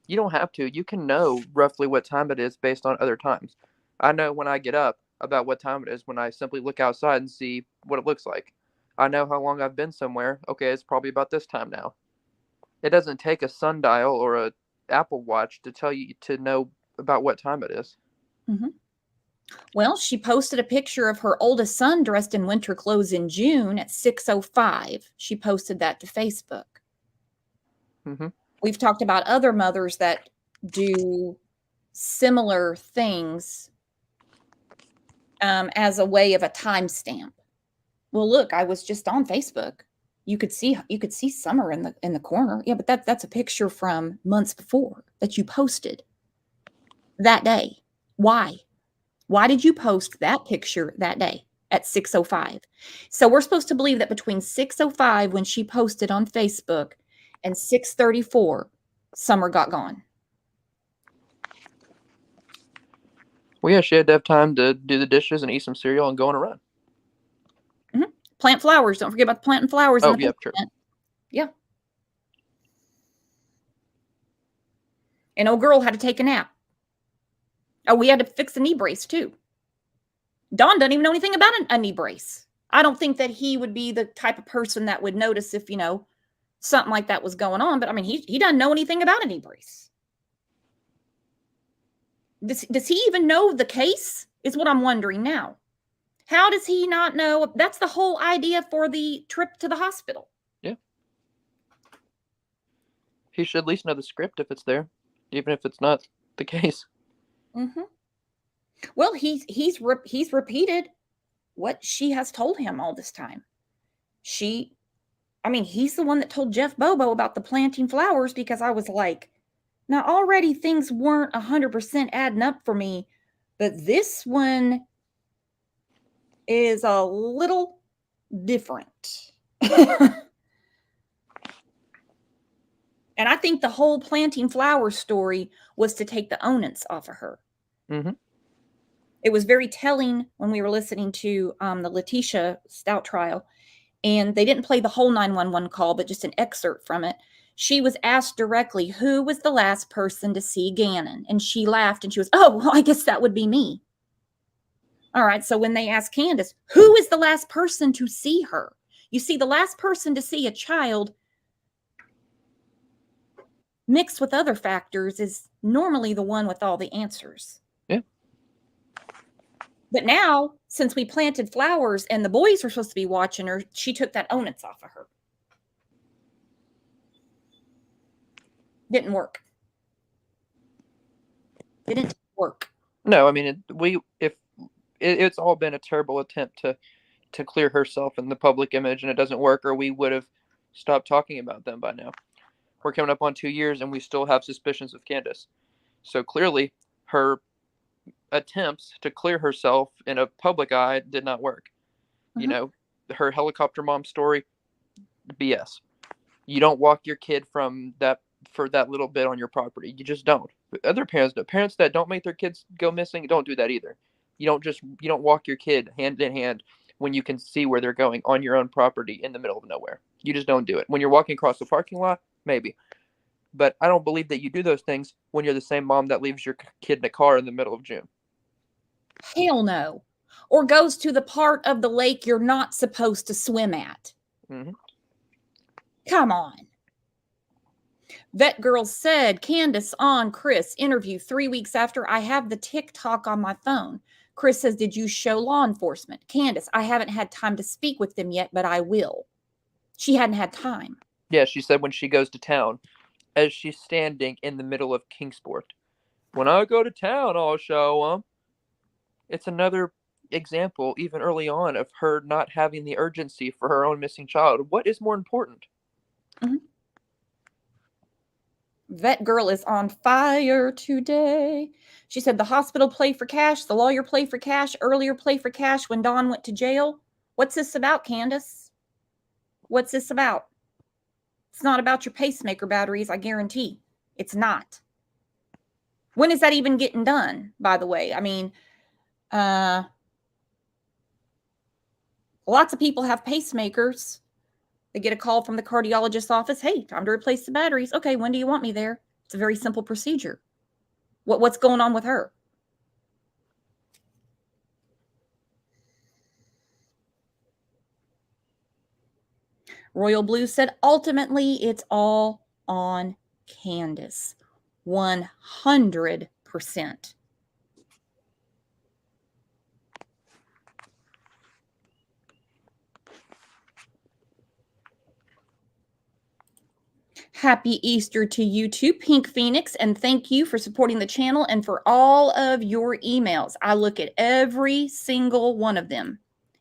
You don't have to. You can know roughly what time it is based on other times. I know when I get up about what time it is when I simply look outside and see what it looks like. I know how long I've been somewhere. Okay, it's probably about this time now. It doesn't take a sundial or a Apple Watch to tell you to know about what time it is.
Mm-hmm. Well, she posted a picture of her oldest son dressed in winter clothes in June at 6:05. She posted that to Facebook.
Mm-hmm.
We've talked about other mothers that do similar things as a way of a timestamp. Well, look, I was just on Facebook. You could see Summer in the corner. Yeah, but that's a picture from months before that you posted that day. Why? Why did you post that picture that day at 6:05? So we're supposed to believe that between 6:05 when she posted on Facebook and 6:34, Summer got gone.
Well, yeah, she had to have time to do the dishes and eat some cereal and go on a run.
Mm-hmm. Plant flowers. Don't forget about the planting flowers.
Oh, yeah, true.
Yeah. And old girl had to take a nap. Oh, we had to fix the knee brace too. Don doesn't even know anything about a knee brace. I don't think that he would be the type of person that would notice if, something like that was going on. But I mean, he doesn't know anything about any brace. Does he even know the case is what I'm wondering now. How does he not know? That's the whole idea for the trip to the hospital.
Yeah. He should at least know the script if it's there, even if it's not the case.
Mm-hmm. Well, he's repeated what she has told him all this time. He's the one that told Jeff Bobo about the planting flowers, because I was like, now already things weren't 100% adding up for me, but this one is a little different. And I think the whole planting flowers story was to take the onus off of her.
Mm-hmm.
It was very telling when we were listening to the Leticia Stout trial, and they didn't play the whole 911 call, but just an excerpt from it. She was asked directly, who was the last person to see Gannon? And she laughed and she was, oh, well, I guess that would be me. All right. So when they asked Candace, who is the last person to see her? You see, the last person to see a child mixed with other factors is normally the one with all the answers.
Yeah.
But now, since we planted flowers and the boys were supposed to be watching her, she took that onus off of her. Didn't work. It didn't work.
No, I mean, it's all been a terrible attempt to clear herself in the public image, and it doesn't work, or we would have stopped talking about them by now. We're coming up on 2 years, and we still have suspicions of Candace. So clearly, her attempts to clear herself in a public eye did not work.
Mm-hmm.
You know, her helicopter mom story, BS. You don't walk your kid for that little bit on your property. You just don't. Other parents that don't make their kids go missing, don't do that either. You don't walk your kid hand in hand when you can see where they're going on your own property in the middle of nowhere. You just don't do it. When you're walking across the parking lot, maybe. But I don't believe that you do those things when you're the same mom that leaves your kid in a car in the middle of June.
Hell no. Or goes to the part of the lake you're not supposed to swim at.
Mm-hmm.
Come on. Vet Girl said, Candace on Chris interview 3 weeks after I have the TikTok on my phone. Chris says, did you show law enforcement? Candace, I haven't had time to speak with them yet, but I will. She hadn't had time.
Yeah, she said when she goes to town, as she's standing in the middle of Kingsport, when I go to town, I'll show them. It's another example, even early on, of her not having the urgency for her own missing child. What is more important?
Mm-hmm. Vet Girl is on fire today. She said the hospital play for cash, the lawyer play for cash, earlier play for cash when Don went to jail. What's this about, Candace? What's this about? It's not about your pacemaker batteries, I guarantee. It's not. When is that even getting done, by the way? I mean, lots of people have pacemakers. They get a call from the cardiologist's office. Hey, time to replace the batteries. Okay, when do you want me there? It's a very simple procedure. What's going on with her? Royal Blue said, ultimately, it's all on Candace. 100%. Happy Easter to you too, Pink Phoenix, and thank you for supporting the channel and for all of your emails. I look at every single one of them,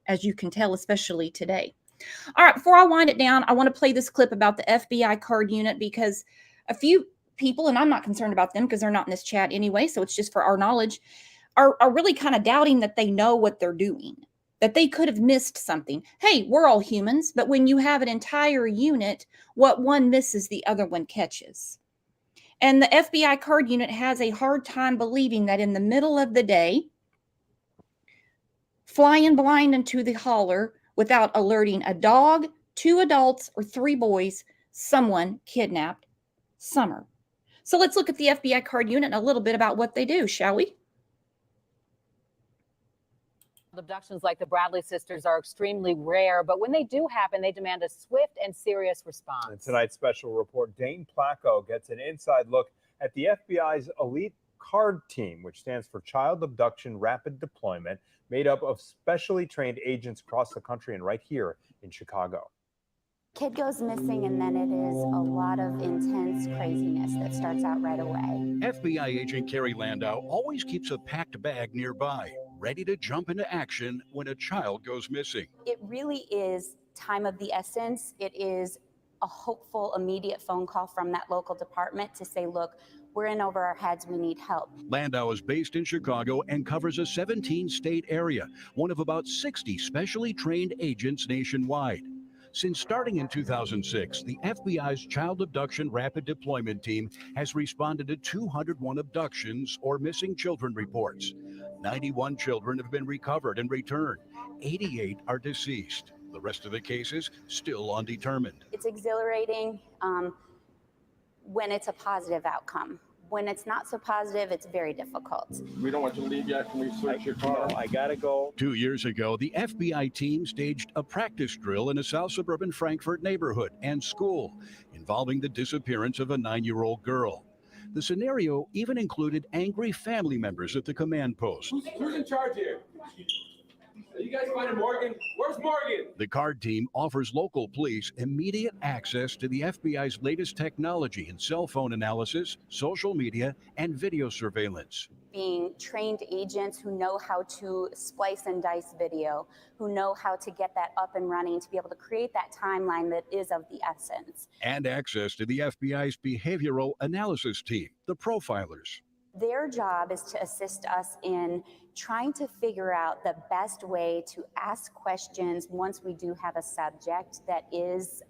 as you can tell, especially today. All right, before I wind it down, I want to play this clip about the FBI card unit because a few people, and I'm not concerned about them because they're not in this chat anyway, so it's just for our knowledge, are really kind of doubting that they know what they're doing, that they could have missed something. Hey, we're all humans, but when you have an entire unit, what one misses, the other one catches. And the FBI card unit has a hard time believing that in the middle of the day, flying blind into the holler without alerting a dog, 2 adults, or 3 boys, someone kidnapped Summer. So let's look at the FBI card unit and a little bit about what they do, shall we?
Abductions like the Bradley sisters are extremely rare, but when they do happen, they demand a swift and serious response.
In tonight's special report, Dane Placco gets an inside look at the FBI's elite CARD team, which stands for Child Abduction Rapid Deployment, made up of specially trained agents across the country and right here in Chicago.
Kid goes missing, and then it is a lot of intense craziness that starts out right away.
FBI agent Carrie Landau always keeps a packed bag nearby, ready to jump into action when a child goes missing.
It really is time of the essence. It is a hopeful, immediate phone call from that local department to say, look, we're in over our heads, we need help.
Landau is based in Chicago and covers a 17-state area, one of about 60 specially trained agents nationwide. Since starting in 2006, the FBI's Child Abduction Rapid Deployment Team has responded to 201 abductions or missing children reports. 91 children have been recovered and returned. 88 are deceased. The rest of the cases still undetermined.
It's exhilarating when it's a positive outcome. When it's not so positive, it's very difficult.
We don't want you to leave yet. Can we search your car?
I gotta go.
2 years ago, the FBI team staged a practice drill in a South suburban Frankfurt neighborhood and school involving the disappearance of a 9-year-old girl. The scenario even included angry family members at the command post.
Who's in charge here? Are you guys finding Morgan? Where's Morgan?
The CARD team offers local police immediate access to the FBI's latest technology in cell phone analysis, social media, and video surveillance.
Being trained agents who know how to splice and dice video, who know how to get that up and running, to be able to create that timeline that is of the essence.
And access to the FBI's behavioral analysis team, the profilers.
Their job is to assist us in trying to figure out the best way to ask questions once we do have a subject that is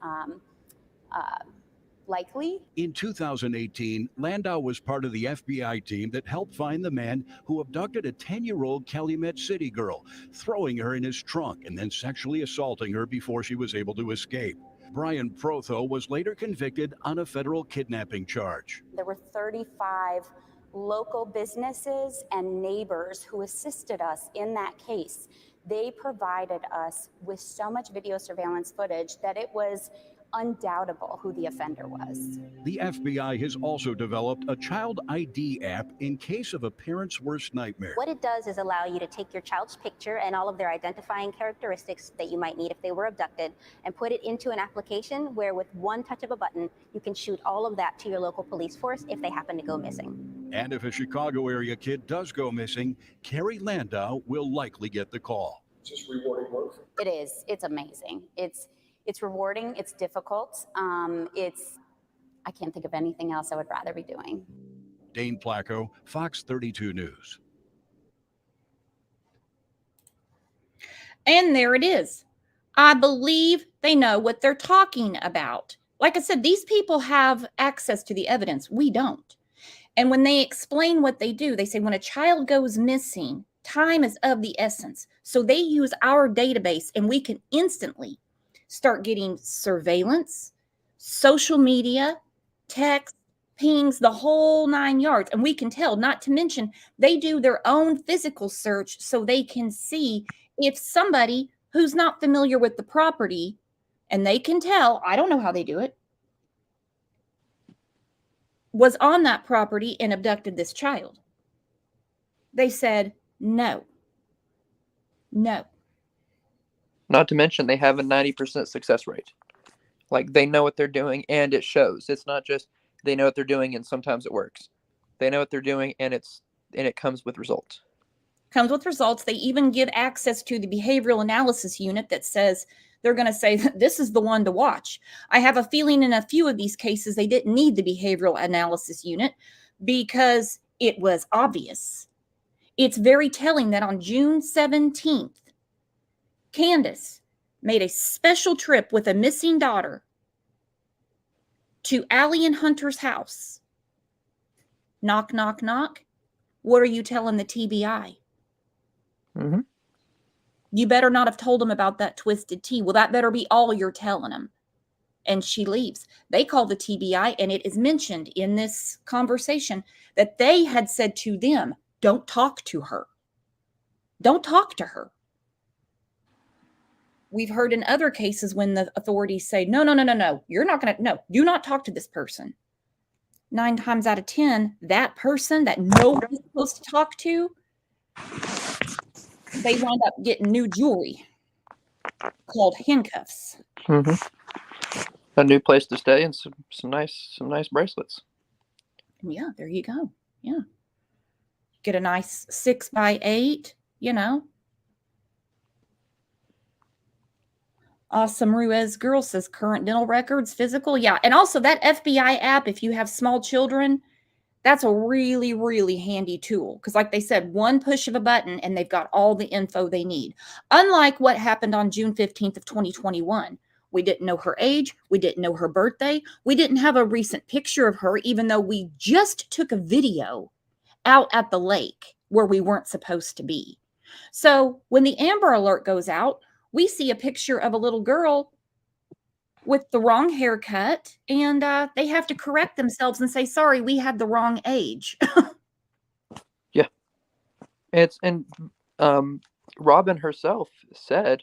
likely.
In 2018, Landau was part of the FBI team that helped find the man who abducted a 10-year-old Calumet City girl, throwing her in his trunk and then sexually assaulting her before she was able to escape. Brian Protho was later convicted on a federal kidnapping charge.
There were 35 local businesses and neighbors who assisted us in that case. They provided us with so much video surveillance footage that it was undoubtable who the offender was.
The FBI has also developed a child ID app in case of a parent's worst nightmare.
What it does is allow you to take your child's picture and all of their identifying characteristics that you might need if they were abducted and put it into an application where with one touch of a button, you can shoot all of that to your local police force if they happen to go missing.
And if a Chicago area kid does go missing, Carrie Landau will likely get the call.
Just rewarding work.
It is. It's amazing. It's rewarding. It's difficult. I can't think of anything else I would rather be doing.
Dane Placco, Fox 32 News.
And there it is. I believe they know what they're talking about. Like I said, these people have access to the evidence. We don't. And when they explain what they do, they say when a child goes missing, time is of the essence. So they use our database and we can instantly start getting surveillance, social media, text, pings, the whole 9 yards. And we can tell, not to mention, they do their own physical search so they can see if somebody who's not familiar with the property, and they can tell, I don't know how they do it, was on that property and abducted this child. They said, no. No.
Not to mention they have a 90% success rate. Like they know what they're doing and it shows. It's not just they know what they're doing and sometimes it works. They know what they're doing and it comes with results.
Comes with results. They even give access to the behavioral analysis unit that says they're going to say this is the one to watch. I have a feeling in a few of these cases they didn't need the behavioral analysis unit because it was obvious. It's very telling that on June 17th, Candus made a special trip with a missing daughter to Allie and Hunter's house. Knock, knock, knock. What are you telling the TBI?
Mm-hmm.
You better not have told them about that twisted tea. Well, that better be all you're telling them. And she leaves. They call the TBI, and it is mentioned in this conversation that they had said to them, don't talk to her. Don't talk to her. we've heard in other cases when the authorities say, no, no, no, no, no, you're not going to, no, do not talk to this person. 9 times out of 10, that person that no one is supposed to talk to, they wind up getting new jewelry called handcuffs.
A new place to stay and some nice bracelets.
Yeah, there you go. Yeah. Get a nice 6x8, you know. Awesome. Ruiz Girl says current dental records, physical. Yeah. And also that FBI app, if you have small children, that's a really, really handy tool. Because like they said, one push of a button and they've got all the info they need. Unlike what happened on June 15th of 2021. We didn't know her age. We didn't know her birthday. We didn't have a recent picture of her, even though we just took a video out at the lake where we weren't supposed to be. So when the Amber Alert goes out, we see a picture of a little girl with the wrong haircut, and they have to correct themselves and say, sorry, we had the wrong age.
Yeah. And Robin herself said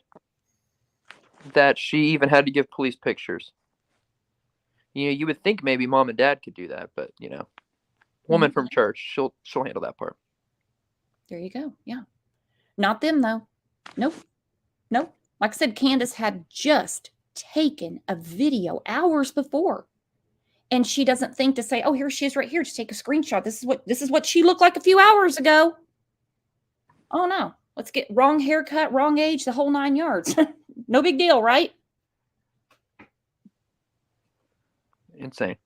that she even had to give police pictures. You would think maybe mom and dad could do that, but woman from church, she'll handle that part.
There you go. Yeah. Not them though. Nope. Like I said, Candace had just taken a video hours before. And she doesn't think to say, oh, here she is right here. Just take a screenshot. This is what she looked like a few hours ago. Oh no. Let's get wrong haircut, wrong age, the whole 9 yards. No big deal, right?
Insane.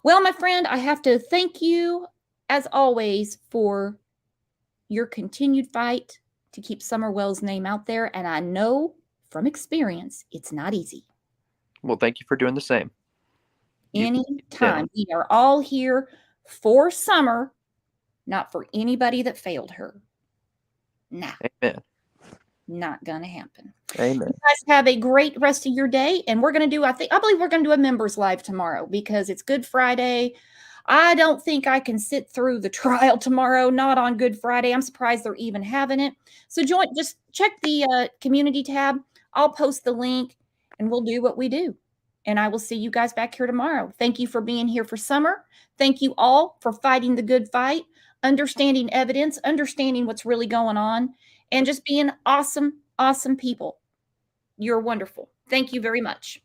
Well, my friend, I have to thank you, as always, for your continued fight to keep Summer Wells' name out there. And I know from experience, it's not easy.
Well, thank you for doing the same.
Anytime. We are all here for Summer, not for anybody that failed her. Nah.
Amen.
Not gonna happen.
Amen.
You guys have a great rest of your day, and we're gonna do. I believe we're gonna do a members live tomorrow because it's Good Friday. I don't think I can sit through the trial tomorrow. Not on Good Friday. I'm surprised they're even having it. So just check the community tab. I'll post the link, and we'll do what we do. And I will see you guys back here tomorrow. Thank you for being here for Summer. Thank you all for fighting the good fight, understanding evidence, understanding what's really going on, and just being awesome, awesome people. You're wonderful. Thank you very much.